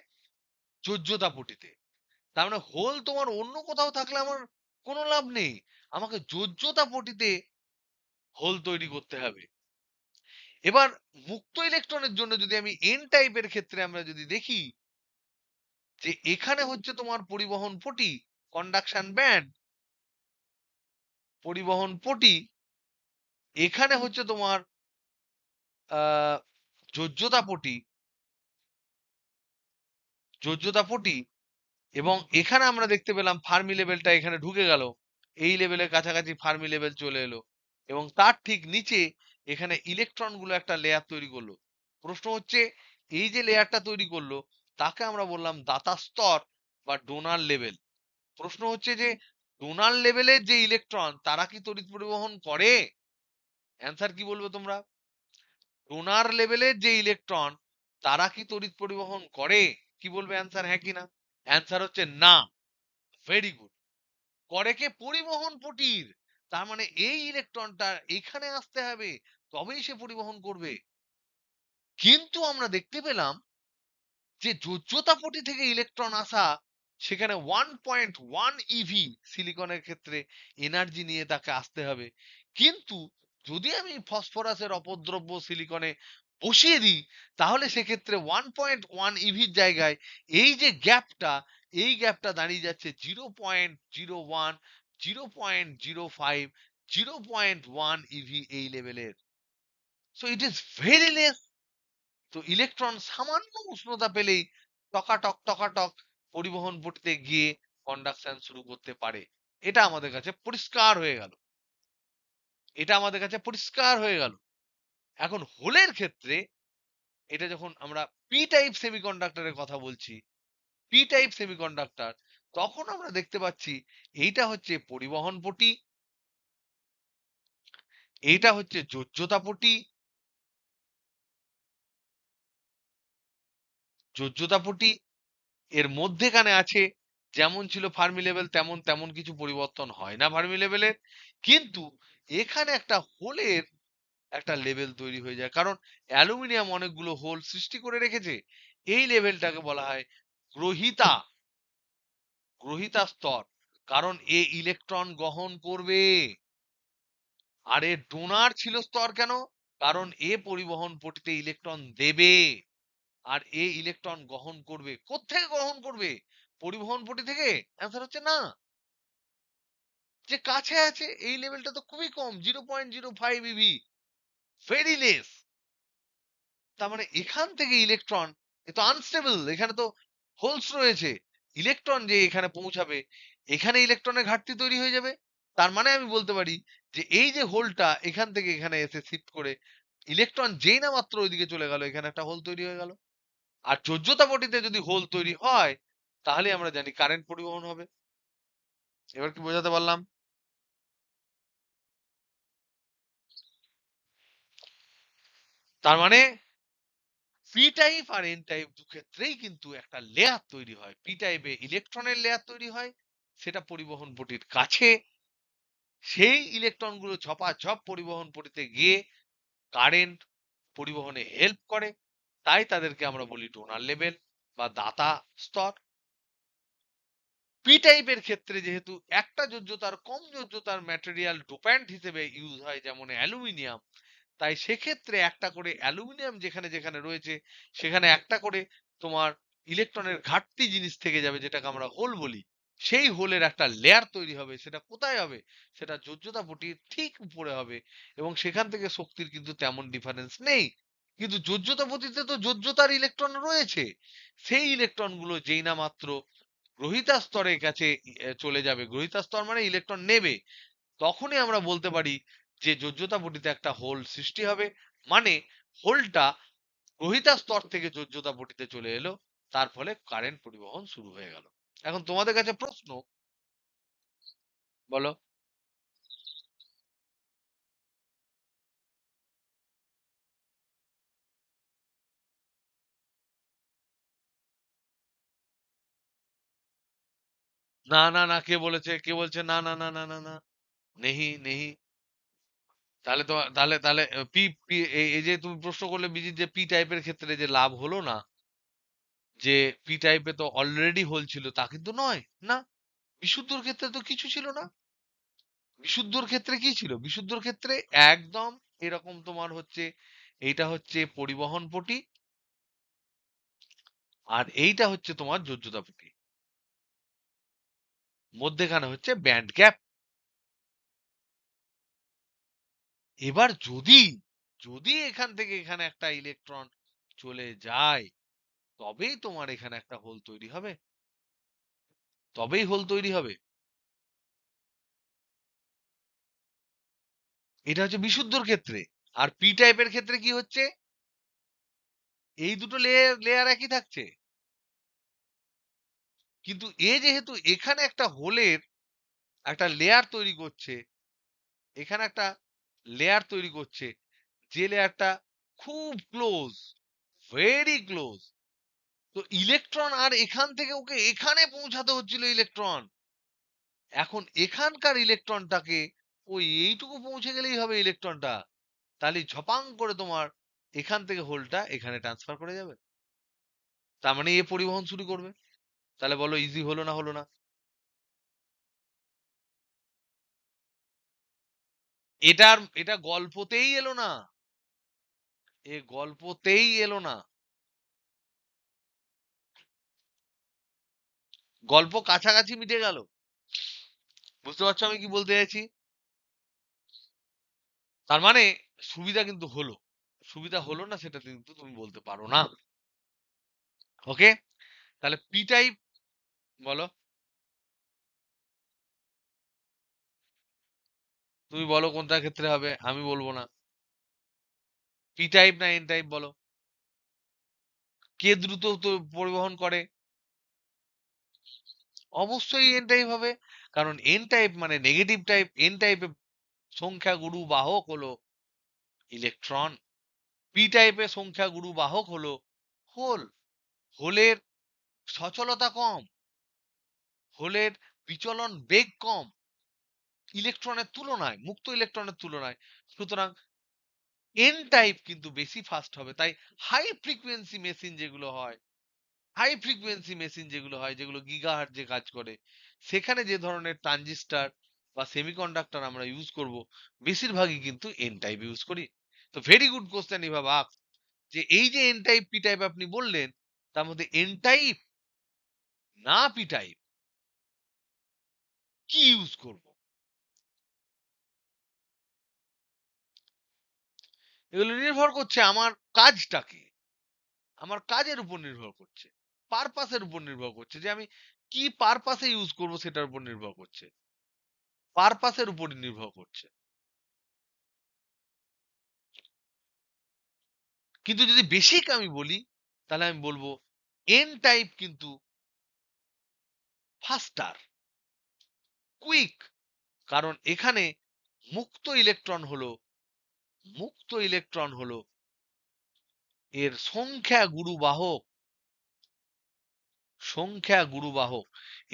যোজ্যতা পটিতে। তার মানে হোল তোমার অন্য কোথাও থাকলে আমার কোনো লাভ নেই, আমাকে যোজ্যতা পটিতে হোল তৈরি করতে হবে। এবার মুক্ত ইলেকট্রনের জন্য যদি আমি এন টাইপের ক্ষেত্রে আমরা যদি দেখি, যে এখানে হচ্ছে তোমার পরিবহন পটি, কন্ডাকশন ব্যান্ড, পরিবহন পটি, এখানে হচ্ছে তোমার আহ যোজ্যতা পটি, যোজ্যতা পটি, এবং এখানে আমরা দেখতে পেলাম ফার্মি লেভেলটা এখানে ঢুকে গেল, এই লেভেলের কাছাকাছি ফার্মি লেভেল চলে এলো, এবং তার ঠিক নিচে এখানে ইলেকট্রন গুলো একটা লেয়ার তৈরি করলো। প্রশ্ন হচ্ছে, এই যে লেয়ারটা তৈরি করলো তাকে আমরা বললাম দাতা স্তর বা ডোনার লেভেল। প্রশ্ন হচ্ছে যে ডোনার লেভেলের যে ইলেকট্রন তারা কি তড়িৎ পরিবহন করে? অ্যান্সার কি বলবে তোমরা? ডোনার লেভেলের যে ইলেকট্রন তারা কি তড়িৎ পরিবহন করে? কি বলবে অ্যান্সার, হ্যাঁ কি না? অ্যান্সার হচ্ছে না। Very good. করে কে? পরিবহন পটির। তার মানে এই ইলেকট্রনটা এখানে আসতে হবে, তবেই সে পরিবহন করবে। কিন্তু আমরা দেখতে পেলাম যে যোজ্যতা পটি থেকে ইলেকট্রন আসা, সেখানে 1.1 ইভি সিলিকনের ক্ষেত্রে এনার্জি নিয়ে তাকে আসতে হবে। কিন্তু যদি আমি ফসফরাসের অপদ্রব্য সিলিকনে বসিয়ে দিই, তাহলে সেক্ষেত্রে 1.1 ইভির জায়গায় এই যে গ্যাপটা, এই গ্যাপটা দাঁড়িয়ে যাচ্ছে 0.01, 0.05, 0.1 ইভি এই লেভেলের। So it is very less. তো ইলেকট্রন সামান্য উষ্ণতা পেলেই টকাটক টকাটক পরিবহন পটিতে গিয়ে কন্ডাকশন শুরু করতে পারে। এটা আমাদের কাছে পরিষ্কার হয়ে গেল। এটা আমাদের কাছে পরিষ্কার হয়ে গেল। এখন হোলের ক্ষেত্রে এটা যখন আমরা পি টাইপ সেমিকন্ডাক্টরের কথা বলছি, পি টাইপ সেমিকন্ডাক্টর, তখন আমরা দেখতে পাচ্ছি এইটা হচ্ছে পরিবহন পটি, এইটা হচ্ছে যোজ্যতা পটি, যোজ্যতা পটি, এর মধ্যেখানে আছে যেমন ছিল ফার্মি লেভেল তেমন তেমন কিছু পরিবর্তন হয় না ফার্মি লেভেলের, কিন্তু এখানে একটা হোলের একটা লেভেল তৈরি হয়ে যায়, কারণ অ্যালুমিনিয়াম অনেকগুলো হোল সৃষ্টি করে রেখেছে। এই লেভেলটাকে বলা হয় গ্রহিতা গ্রহিতা স্তর, কারণ এ ইলেকট্রন গ্রহণ করবে। আর এ ডোনার ছিল স্তর কেন? কারণ এ পরিবহন পটিতে ইলেকট্রন দেবে, আর এ ইলেকট্রন গ্রহণ করবে। কোত্থেকে গ্রহণ করবে? পরিবহন পটি থেকে? অ্যান্সার হচ্ছে না। যে কাছে আছে এই লেভেলটা তো খুবই কম, 0.05 ইভি, ভেরি লেস। তার মানে এখান থেকে ইলেকট্রন, এ তো আনস্টেবল, এখানে তো হোলস রয়েছে। ইলেকট্রন যে এখানে পৌঁছাবে, এখানে ইলেকট্রনের ঘাটতি তৈরি হয়ে যাবে। তার মানে আমি বলতে পারি যে এই যে হোলটা এখান থেকে এখানে এসে শিফট করে, ইলেকট্রন যেই না মাত্র ওইদিকে চলে গেল, এখানে একটা হোল তৈরি হয়ে গেল। আর যোজ্যতা পটিতে যদি হোল তৈরি হয়, তাহলে আমরা জানি কারেন্ট পরিবহন হবে। এবার কি বোঝাতে পারলাম? তার মানে পি টাইপ আর এন টাইপ দু ক্ষেত্রেই কিন্তু একটা লেয়ার তৈরি হয়। পি টাইপে ইলেকট্রনের লেয়ার তৈরি হয়, সেটা পরিবহন পটির কাছে। সেই ইলেকট্রনগুলো ঝপাঝপ পরিবহন পটিতে গিয়ে কারেন্ট পরিবহনে হেল্প করে। তাই তাদেরকে আমরা বলি ডোনার লেভেল বা দাতা স্তর। পি টাইপের ক্ষেত্রে যেহেতু একটা যোজ্যতার কম যোজ্যতার ম্যাটেরিয়াল ডোপ্যান্ট হিসেবে ইউজ হয়, যেমন অ্যালুমিনিয়াম, তাই সেক্ষেত্রে একটা করে অ্যালুমিনিয়াম যেখানে যেখানে রয়েছে, সেখানে একটা করে তোমার ইলেকট্রনের ঘাটতি জিনিস থেকে যাবে, যেটাকে আমরা হোল বলি। সেই হোলের একটা লেয়ার তৈরি হবে। সেটা কোথায় হবে? সেটা যোজ্যতা পটির ঠিক উপরে হবে, এবং সেখান থেকে শক্তির কিন্তু তেমন ডিফারেন্স নেই। কিন্তু যোজ্যতা পটিতে তো যোজ্যতার ইলেকট্রন রয়েছে। সেই ইলেকট্রন গুলো যেই না মাত্র গ্রহিতা স্তরের কাছে চলে যাবে, গ্রহিতা স্তর মানে ইলেকট্রন নেবে, তখনই আমরা বলতে পারি যে যোজ্যতা পটিতে একটা হোল সৃষ্টি হবে। মানে হোলটা গ্রহিতা স্তর থেকে যোজ্যতা পটিতে চলে এলো, তার ফলে কারেন্ট পরিবহন শুরু হয়ে গেল। এখন তোমাদের কাছে প্রশ্ন, বলো। না না না, কে বলেছে? কে বলছে না না না না না না? নেহি নেহি। তাহলে তো তাহলে তাহলে পি পি এই যে তুমি প্রশ্ন করলে বিজিত, যে পি টাইপের ক্ষেত্রে যে লাভ হলো না, যে পি টাইপে তো অলরেডি হোল ছিল, তা কিন্তু নয়। না, বিশুদ্ধর ক্ষেত্রে তো কিছু ছিল না। বিশুদ্ধর ক্ষেত্রে কি ছিল? বিশুদ্ধর ক্ষেত্রে একদম এরকম তোমার হচ্ছে, এইটা হচ্ছে পরিবহন পটি, আর এইটা হচ্ছে তোমার যোজ্যতা পটি, মধ্যেখানে হচ্ছে ব্যান্ড গ্যাপ। এবার যদি যদি এখান থেকে এখানে একটা ইলেকট্রন চলে যায়, তবেই তোমার এখানে একটা হোল তৈরি হবে, তবেই হোল তৈরি হবে। এটা হচ্ছে বিশুদ্ধর ক্ষেত্রে। আর পি টাইপের ক্ষেত্রে কি হচ্ছে? এই দুটো লেয়ার লেয়ার একই থাকছে, কিন্তু এ যেহেতু এখানে একটা হোলের একটা লেয়ার তৈরি করছে, এখানে একটা লেয়ার তৈরি করছে, যে লেয়ারটা খুব ক্লোজ, ভেরি ক্লোজ। তো ইলেকট্রন আর এখান থেকে ওকে এখানে পৌঁছাতে হচ্ছিল ইলেকট্রন। এখন এখানকার ইলেকট্রনটাকে ওই এইটুকু পৌঁছে গেলেই হবে ইলেকট্রনটা, তাহলে ঝপাং করে তোমার এখান থেকে হোলটা এখানে ট্রান্সফার করে যাবে। তার মানে এ পরিবহন শুরু করবে। তাহলে বলো ইজি হলো না হলো না? এটা গল্পতেই এলো না, এ গল্পতেই এলো না। গল্প কাছাকাছি মিটে গেল। বুঝতে পারছো আমি কি বলতে চাইছি? তার মানে সুবিধা কিন্তু হলো, সুবিধা হলো না সেটা কিন্তু তুমি বলতে পারো না। ওকে, তাহলে পি টাইপ, বলো, তুমি বলো কোনটা ক্ষেত্রে হবে, আমি বলবো না। পি টাইপ না এন টাইপ, বলো। কে দ্রুত তো পরিবহন করে? অবশ্যই এন টাইপ হবে, কারণ এন টাইপ মানে নেগেটিভ টাইপ। এন টাইপে সংখ্যাগুরু বাহক হলো ইলেকট্রন, পি টাইপে সংখ্যাগুরু বাহক হলো হোল। হোলের সচলতা কম, হোলের বিচলন বেগ কম ইলেকট্রনের তুলনায়, মুক্ত ইলেকট্রনের তুলনায়। সুতরাং এন টাইপ কিন্তু বেশি ফাস্ট হবে। তাই হাই ফ্রিকোয়েন্সি মেশিন যেগুলো হয়, হাই ফ্রিকোয়েন্সি মেশিন যেগুলো হয়, যেগুলো গিগাহার্টজে কাজ করে, সেখানে যে ধরনের ট্রানজিস্টর বা সেমিকন্ডাক্টর আমরা ইউজ করব, বেশিরভাগই কিন্তু এন টাইপ ইউজ করি। তো ভেরি গুড কোশ্চেন ইভা বাক, যে এই যে এন টাইপ পি টাইপ আপনি বললেন, তার মধ্যে এন টাইপ না পি টাইপ কি ইউজ করব? এগুলো নির্ভর করছে আমার কাজটাকে, আমার কাজের উপর নির্ভর করছে, পারপাসের উপর নির্ভর করছে, যে আমি কি পারপাসে ইউজ করব সেটার উপর নির্ভর করছে, পারপাসের উপর নির্ভর করছে। কিন্তু যদি বেসিক আমি বলি, তাহলে আমি বলবো এন টাইপ কিন্তু ফাস্টার, কুইক। কারণ এখানে মুক্ত ইলেকট্রন হলো, মুক্ত ইলেকট্রন হলো এর সংখ্যা গুরুবাহক, সংখ্যা গুরুবাহক।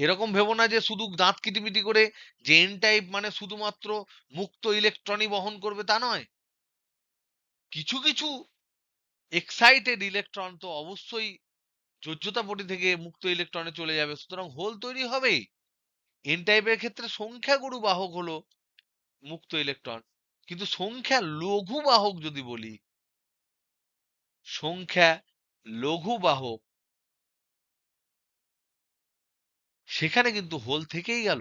এরকম ভেবো না যে শুধু দাঁত কিটিমিটি করে যে এন টাইপ মানে শুধুমাত্র মুক্ত ইলেকট্রনই বহন করবে, তা নয়। কিছু কিছু এক্সাইটেড ইলেকট্রন তো অবশ্যই যোজ্যতা পটি থেকে মুক্ত ইলেকট্রনে চলে যাবে, সুতরাং হোল তৈরি হবে। এন টাইপের ক্ষেত্রে সংখ্যাগুরু বাহক হলো মুক্ত ইলেকট্রন। কিন্তু সংখ্যা লঘু বাহক যদি বলি, সংখ্যা লঘু বাহক, সেখানে কিন্তু হোল থেকেই গেল,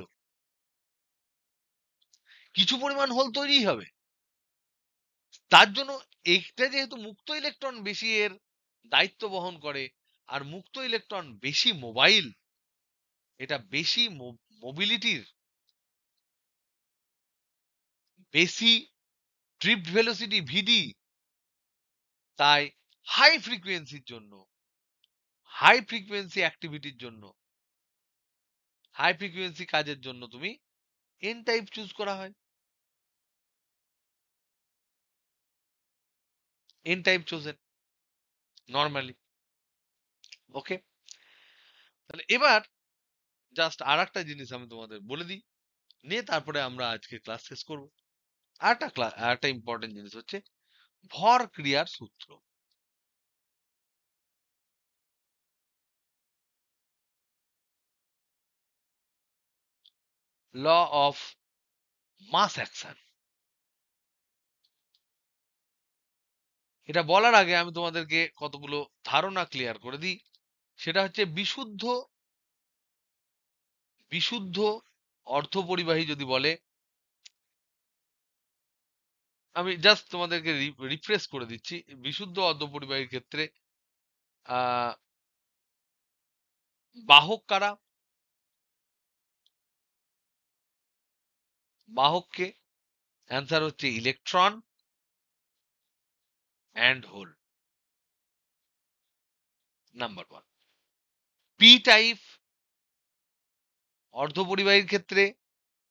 কিছু পরিমাণ হোল তৈরিই হবে। তার জন্য এইটা যেহেতু মুক্ত ইলেকট্রন বেশি এর দায়িত্ব বহন করে, আর মুক্ত ইলেকট্রন বেশি মোবাইল, এটা বেশি মোবিলিটির, বেশি ড্রিফট ভেলোসিটি ভিডি, তাই হাই ফ্রিকোয়েন্সির জন্য, হাই ফ্রিকোয়েন্সি অ্যাক্টিভিটির জন্য, হাই ফ্রিকোয়েন্সি কাজের জন্য তুমি এন টাইপ চুজ করা হয়, এন টাইপ চোজেন নর্মালি। ওকে, তাহলে এবার জাস্ট আর একটা জিনিস আমি তোমাদের বলে দিই, নিয়ে তারপরে আমরা আজকে ক্লাস শেষ করবো। আর একটা ইম্পর্টেন্ট জিনিস হচ্ছে ভর ক্রিয়ার সূত্র, ল অফ মাস অ্যাকশন। এটা বলার আগে আমি তোমাদেরকে কতগুলো ধারণা ক্লিয়ার করে দিই। সেটা হচ্ছে বিশুদ্ধ, বিশুদ্ধ অর্ধপরিবাহী যদি বলে, আমি জাস্ট তোমাদেরকে রিফ্রেশ করে দিচ্ছি। বিশুদ্ধ অর্ধপরিবাহীর ক্ষেত্রে আহ বাহক কারা? বাহককে অ্যান্সার হচ্ছে electron and hole, number one. P type অর্ধপরিবাহীর ক্ষেত্রে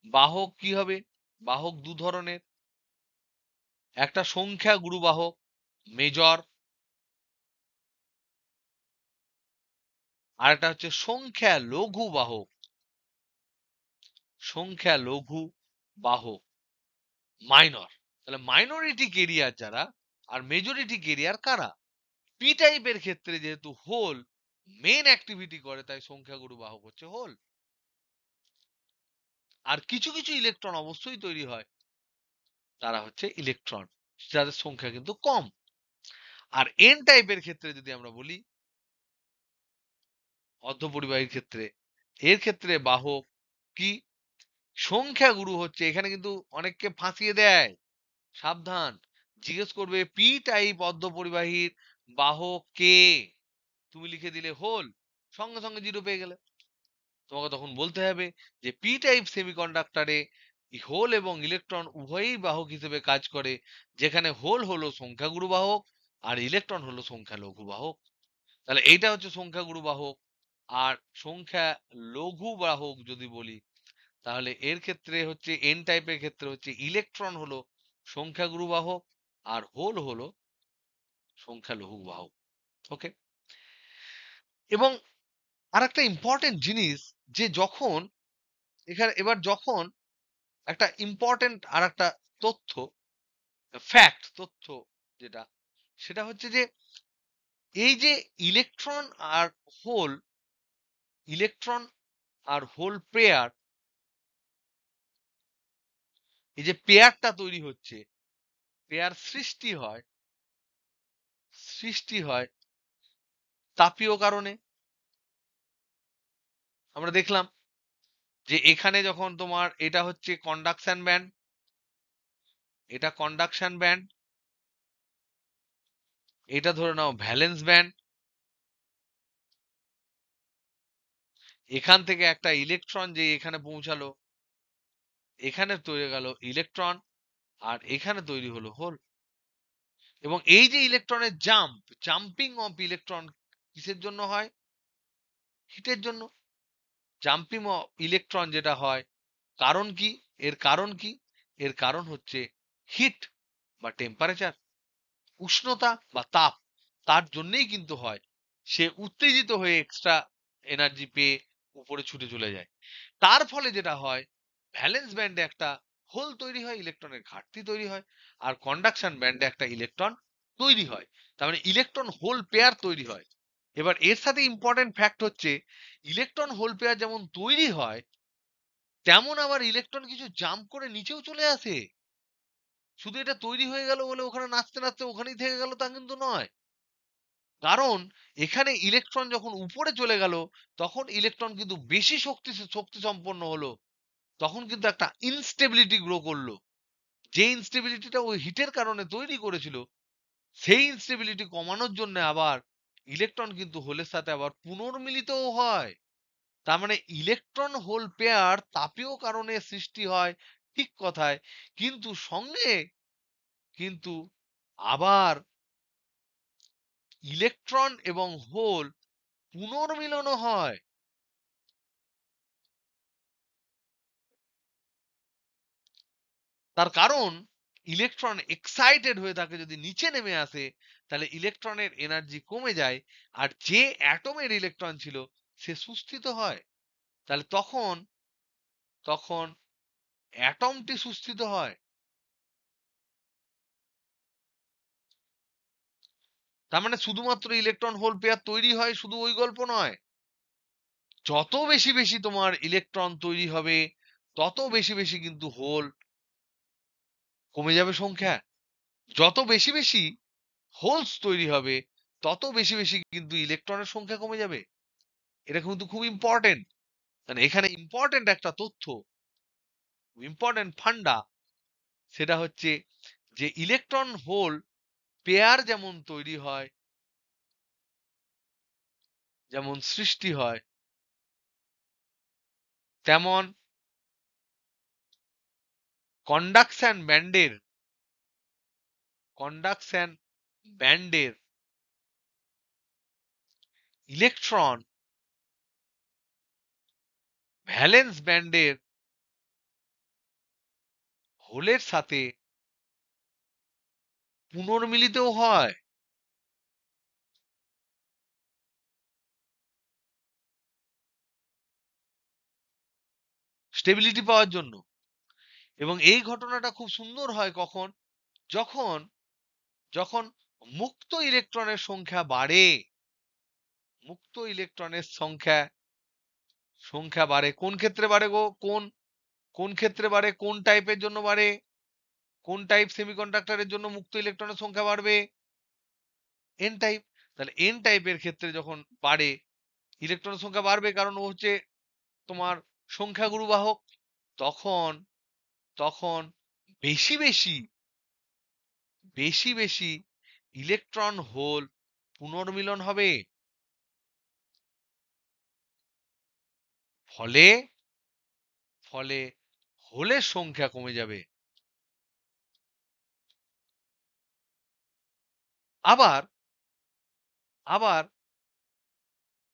বাহক কি হবে? বাহক দু ধরনের, একটা সংখ্যা গুরু বাহক মেজর, আর একটা হচ্ছে সংখ্যা লঘু বাহক, সংখ্যা লঘু বাহক মাইনর। তাহলে মাইনরিটি কেরিয়ার যারা, আর মেজরিটি কেরিয়ার কারা? পি টাইপের ক্ষেত্রে যেহেতু হোল মেন অ্যাক্টিভিটি করে, তাই সংখ্যাগুরু বাহক হচ্ছে হোল। আর কিছু কিছু ইলেকট্রন অবশ্যই তৈরি হয়, তারা হচ্ছে ইলেকট্রন, যাদের সংখ্যা কিন্তু কম। আর এন টাইপের ক্ষেত্রে যদি আমরা বলি, অর্ধপরিবাহীর ক্ষেত্রে, এর ক্ষেত্রে বাহক কি? সংখ্যাগুরু হচ্ছে, এখানে কিন্তু অনেককে ফাঁসিয়ে দেয়, সাবধান। জিজ্ঞেস করবে পি টাইপ অর্ধপরিবাহীর বাহক কে, তুমি লিখে দিলে হোল, সঙ্গে সঙ্গে জিরো পেয়ে গেলে। তোমাকে তখন বলতে হবে যে পি টাইপ সেমিকন্ডাক্টরে হোল এবং ইলেকট্রন উভয়ই বাহক হিসেবে কাজ করে, যেখানে হোল হলো সংখ্যাগুরু বাহক আর ইলেকট্রন হলো সংখ্যা লঘু বাহক। তাহলে এইটা হচ্ছে সংখ্যাগুরু বাহক। আর সংখ্যা লঘু বাহক যদি বলি, তাহলে এর ক্ষেত্রে হচ্ছে এন টাইপের ক্ষেত্রে হচ্ছে ইলেকট্রন হলো সংখ্যাগুরু বাহক আর হোল হলো সংখ্যা লঘু বাহক। ওকে, এবং আরেকটা ইম্পর্টেন্ট জিনিস, যে যখন এখানে এবার যখন একটা ইম্পর্টেন্ট আর একটা তথ্য, ফ্যাক্ট তথ্য যেটা, সেটা হচ্ছে যে এই যে ইলেকট্রন আর হোল, ইলেকট্রন আর হোল পেয়ার, এই যে পেয়ারটা তৈরি হচ্ছে, পেয়ার সৃষ্টি হয় তাপীয় কারণে। আমরা দেখলাম যে এখানে যখন তোমার এটা হচ্ছে কন্ডাকশন ব্যান্ড, এটা কন্ডাকশন ব্যান্ড, এটা ধরে নাও ভ্যালেন্স ব্যান্ড, এখান থেকে একটা ইলেকট্রন যে এখানে পৌঁছালো, এখানে তৈরি গেল ইলেকট্রন, আর এখানে তৈরি হলো হোল। এবং এই যে ইলেকট্রনের জাম্পিং অফ ইলেকট্রন কিসের জন্য হয়? হিটের জন্য। জাম্পিং অফ ইলেকট্রন যেটা হয়, কারণ কি? এর কারণ কি? এর কারণ হচ্ছে হিট বা টেম্পারেচার, উষ্ণতা বা তাপ। তার জন্যই কিন্তু হয়। সে উত্তেজিত হয়ে এক্সট্রা এনার্জি পেয়ে উপরে ছুটে চলে যায়। তার ফলে যেটা হয়, ভ্যালেন্স ব্যান্ডে একটা হোল তৈরি হয়, ইলেকট্রনের ঘাটতি তৈরি হয়, আর কন্ডাকশন ব্যান্ডে একটা ইলেকট্রন তৈরি হয়। তার মানে ইলেকট্রন হোল পেয়ার তৈরি হয়। এবার এর সাথে ইম্পর্টেন্ট ফ্যাক্ট হচ্ছে, ইলেকট্রন হোল পেয়ার যেমন তৈরি হয়, তেমন আবার ইলেকট্রন কিছু জাম্প করে নিচেও চলে আসে। শুধু এটা তৈরি হয়ে গেল বলে ওখানে নাচতে নাচতে ওখানেই থেকে গেল তা কিন্তু নয়। কারণ এখানে ইলেকট্রন যখন উপরে চলে গেল, তখন ইলেকট্রন কিন্তু বেশি শক্তি সম্পন্ন হলো। তখন কিন্তু একটা ইনস্টেবিলিটি গ্রো করলো। যে ইনস্টেবিলিটিটা ওই হিটের কারণে তৈরি করেছিল, সেই ইনস্টেবিলিটি কমানোর জন্য আবার ইলেকট্রন কিন্তু হোলের সাথে আবার পুনর্মিলিতও হয়। তার মানে ইলেকট্রন হোল পেয়ার তাপীয় কারণে সৃষ্টি হয়, ঠিক কথায়, কিন্তু সঙ্গে কিন্তু আবার ইলেকট্রন এবং হোল পুনর্মিলনও হয়। তার কারণ ইলেকট্রন এক্সাইটেড হয়ে থাকে, যদি নিচে নেমে আসে তাহলে ইলেকট্রনের এনার্জি কমে যায়, আর যে অ্যাটমের ইলেকট্রন ছিল সে সুস্থিত হয়। তাহলে তখন তখন অ্যাটমটি সুস্থিত হয়। তার মানে শুধুমাত্র ইলেকট্রন হোল পেয়ার তৈরি হয় শুধু ওই গল্প নয়। যত বেশি বেশি তোমার ইলেকট্রন তৈরি হবে, তত বেশি বেশি কিন্তু হোল কমে যাবে সংখ্যা। যত বেশি বেশি হোলস তৈরি হবে, তত বেশি বেশি কিন্তু ইলেকট্রনের সংখ্যা কমে যাবে। এটা কিন্তু খুব ইম্পর্টেন্ট। মানে এখানে ইম্পর্টেন্ট একটা তথ্য, ইম্পর্টেন্ট ফান্ডা, সেটা হচ্ছে যে ইলেকট্রন হোল পেয়ার যেমন তৈরি হয়, যেমন সৃষ্টি হয়, তেমন কন্ডাকশন ব্যান্ডের কন্ডাকশন ব্যান্ডের ইলেকট্রন ভ্যালেন্স ব্যান্ডের হোলের সাথে পুনর্মিলিতও হয়। স্টেবিলিটি পাওয়ার জন্য। এবং এই ঘটনাটা খুব সুন্দর হয় কখন? যখন যখন মুক্ত ইলেকট্রনের সংখ্যা বাড়ে। মুক্ত ইলেকট্রনের সংখ্যা বাড়ে কোন ক্ষেত্রে বাড়ে গো? কোন কোন ক্ষেত্রে বাড়ে? কোন টাইপের জন্য বাড়ে? কোন টাইপ সেমিকন্ডাক্টরের জন্য মুক্ত ইলেকট্রনের সংখ্যা বাড়বে? N type. তাহলে এন টাইপের ক্ষেত্রে যখন বাড়ে, ইলেকট্রনের সংখ্যা বাড়বে, কারণ ও হচ্ছে তোমার সংখ্যাগুরু বাহক। তখন তখন বেশি বেশি বেশি বেশি ইলেকট্রন হোল পুনর্মিলন হবে। ফলে ফলে হোলের সংখ্যা কমে যাবে। আবার আবার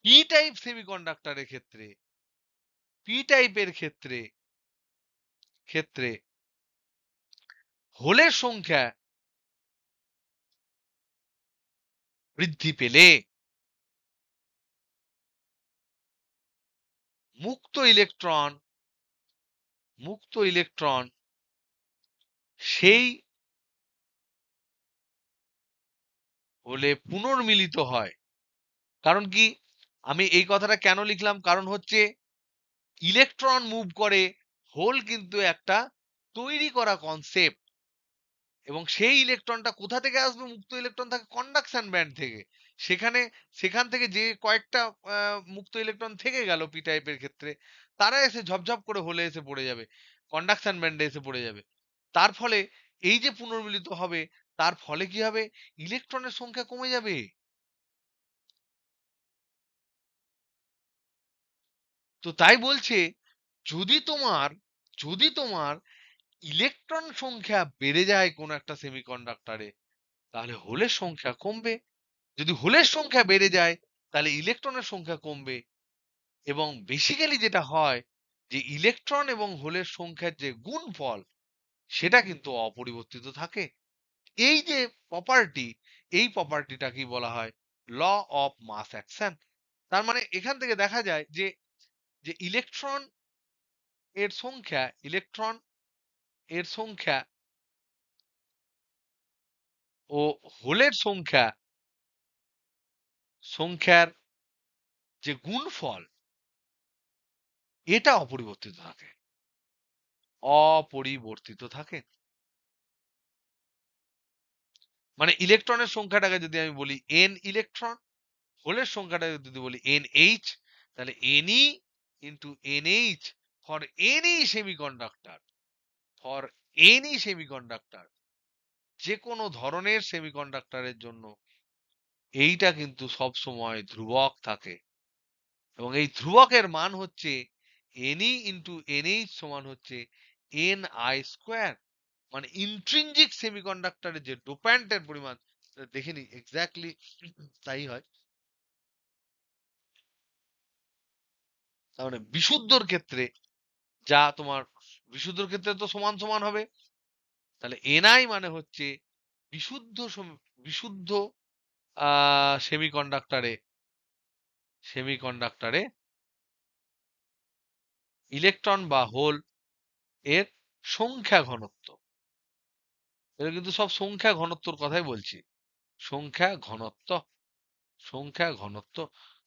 পি টাইপ সেমিকন্ডাক্টরের পি টাইপের ক্ষেত্রে হোলের সংখ্যা বৃদ্ধি পেলে মুক্ত ইলেকট্রন সেই হলে পুনর্মিলিত হয়। কারণ কি, আমি এই কথাটা কেন লিখলাম, কারণ হচ্ছে ইলেকট্রন মুভ করে, হোল কিন্তু একটা তৈরি করা কনসেপ্ট, এবং সেই ইলেকট্রনটা কোথা থেকে আসবে? মুক্ত ইলেকট্রন থাকে কন্ডাকশন ব্যান্ড থেকে। সেখান থেকে যে কয়েকটা মুক্ত ইলেকট্রন থেকে গেল পি টাইপের ক্ষেত্রে, তারা এসে ঝপঝপ করে হলে এসে পড়ে যাবে, কন্ডাকশন ব্যান্ডে এসে পড়ে যাবে। তার ফলে এই যে পুনর্মিলিত হবে, তার ফলে কি হবে? ইলেকট্রনের সংখ্যা কমে যাবে। তো তাই বলছে, যদি তোমার যদি তোমার ইলেকট্রন সংখ্যা বেড়ে যায় কোন একটা সেমিকন্ডাক্টরে, তাহলে হোলের সংখ্যা কমবে। যদি হোলের সংখ্যা বেড়ে যায়, তাহলে ইলেকট্রনের সংখ্যা কমবে। এবং বেসিক্যালি যেটা হয়, যে ইলেকট্রন এবং হোলের সংখ্যার যে গুণফল, সেটা কিন্তু অপরিবর্তিত থাকে। এই যে প্রপার্টি, এই প্রপার্টিটা কি বলা হয়? Law of mass action. তার মানে এখান থেকে দেখা যায় যে যে ইলেকট্রন এর সংখ্যা ও হোলের সংখ্যার যে গুণফল, এটা অপরিবর্তিত থাকে। অপরিবর্তিত থাকে। মানে ইলেকট্রনের সংখ্যাটাকে যদি আমি বলি n ইলেকট্রন, হোলের সংখ্যাটাকে যদি বলি nh, তাহলে ne into nh for any semiconductor, for any semiconductor, যে কোনো ধরনের সেমিকন্ডাক্টরের জন্য এইটা কিন্তু সব সময় ধ্রুবক থাকে। এবং এই ধ্রুবকের মান হচ্ছে ne into nh সমান হচ্ছে ni স্কোয়ার। মানে ইন্ট্রিনজিক সেমিকন্ডাক্টরের যে ডোপ্যান্টের পরিমাণ, দেখে নি এক্স্যাক্টলি তাই হয়। তার মানে বিশুদ্ধর ক্ষেত্রে তো সমান সমান হবে। তাহলে এনআই মানে হচ্ছে বিশুদ্ধ সেমিকন্ডাক্টরে সেমিকন্ডাক্টরে ইলেকট্রন বা হোল এর সংখ্যা ঘনত্ব। এটা কিন্তু সব সংখ্যা ঘনত্বর কথাই বলছি। সংখ্যা ঘনত্ব, সংখ্যা ঘনত্ব।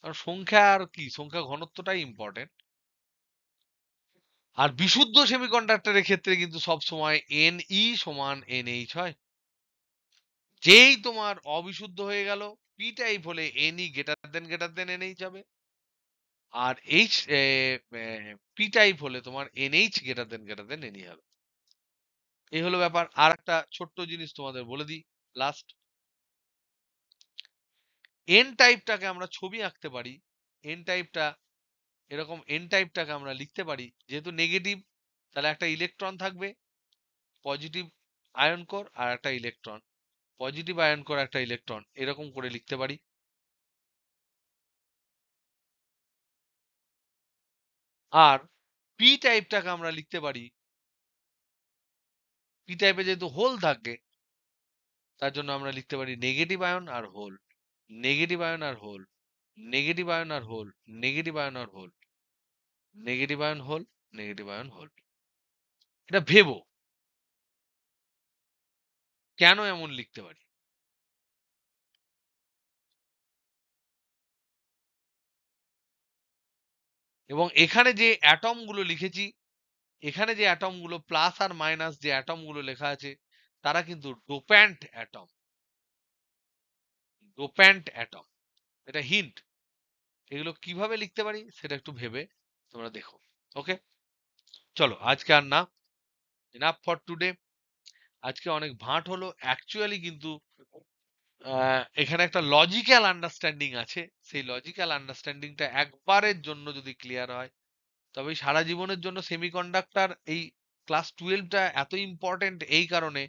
আর সংখ্যা আর কি, সংখ্যা ঘনত্বটাই ইম্পর্টেন্ট। আর বিশুদ্ধ সেমিকন্ডাক্টরের ক্ষেত্রে কিন্তু সব সময় Ne সমান NH হয়। যেই তোমার অবিশুদ্ধ হয়ে গেল, পি টাইপ হলে Ne গ্রেটার দেন NH হবে। আর এইচ পি টাইপ হলে তোমার NH গ্রেটার দেন Ne হবে। এই হলো ব্যাপার। আর একটা ছোট্ট জিনিস তোমাদের বলে দিই লাস্ট। এন টাইপটাকে আমরা ছবি আঁকতে পারি। এন টাইপটা এরকম, এন টাইপটাকে আমরা লিখতে পারি, যেহেতু নেগেটিভ, তাহলে একটা ইলেকট্রন থাকবে, পজিটিভ আয়ন কোর, আর একটা ইলেকট্রন, পজিটিভ আয়ন কোর একটা ইলেকট্রন, এরকম করে লিখতে পারি। আর পি টাইপটাকে আমরা লিখতে পারি, পি টাইপে যেহেতু হোল থাকে, তার জন্য আমরা লিখতে পারি নেগেটিভ আয়ন আর হোল, নেগেটিভ আয়ন আর হোল, নেগেটিভ আয়ন আর হোল, নেগেটিভ আয়ন আর hole, negative ion hole, negative ion hole. এটা ভেবো কেন এমন লিখতে পারি। এবং এখানে যে অ্যাটম গুলো লিখেছি, এখানে যে অ্যাটম গুলো প্লাস আর মাইনাস যে অ্যাটম গুলো লেখা আছে, তারা কিন্তু ডোপ্যান্ট অ্যাটম, ডোপ্যান্ট অ্যাটম। এটা হিন্ট। এগুলো কিভাবে লিখতে পারি সেটা একটু ভেবে তোমরা দেখো। ওকে, চলো আজকে আর না, এনাফ ফর টুডে। আজকে অনেক ভাট হলো অ্যাকচুয়ালি, কিন্তু এখানে একটা লজিক্যাল আন্ডারস্ট্যান্ডিং আছে। সেই লজিক্যাল আন্ডারস্ট্যান্ডিংটা একবারের জন্য যদি ক্লিয়ার হয়, তবে সারা জীবনের জন্য সেমিকন্ডাক্টর, এই ক্লাস 12টা এত ইম্পর্টেন্ট এই কারণে,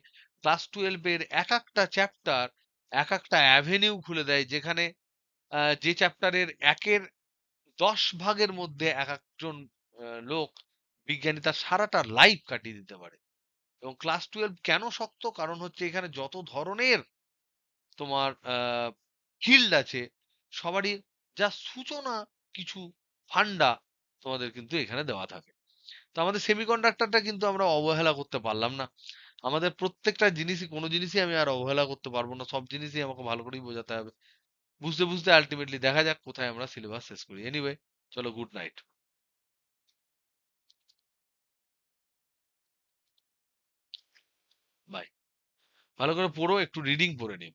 ক্লাস 12 এর এক একটা চ্যাপ্টার এক একটা অ্যাভিনিউ খুলে দেয়, যেখানে যে চ্যাপ্টারের 10 ভাগের মধ্যে এক একজন লোক, বিজ্ঞানী, তার সারাটা লাইফ কাটিয়ে দিতে পারে। এবং ক্লাস 12 কেন শক্ত? কারণ হচ্ছে এখানে যত ধরনের তোমার ফিল্ড আছে, সবারই যা সূচনা কিছু ফান্ডা তোমাদের কিন্তু এখানে দেওয়া থাকে। তো আমাদের সেমিকন্ডাক্টরটা কিন্তু আমরা অবহেলা করতে পারলাম না। আমাদের প্রত্যেকটা জিনিসই, কোনো জিনিসই আমি আর অবহেলা করতে পারবো না। সব জিনিসই আমাকে ভালো করেই বোঝাতে হবে। বুঝতে, বুঝতে আল্টিমেটলি দেখা যাক কোথায় আমরা সিলেবাস শেষ করি। এনিওয়ে, চলো গুড নাইট। বাই। ভালো করে পড়ো, একটু রিডিং পড়ে নিও।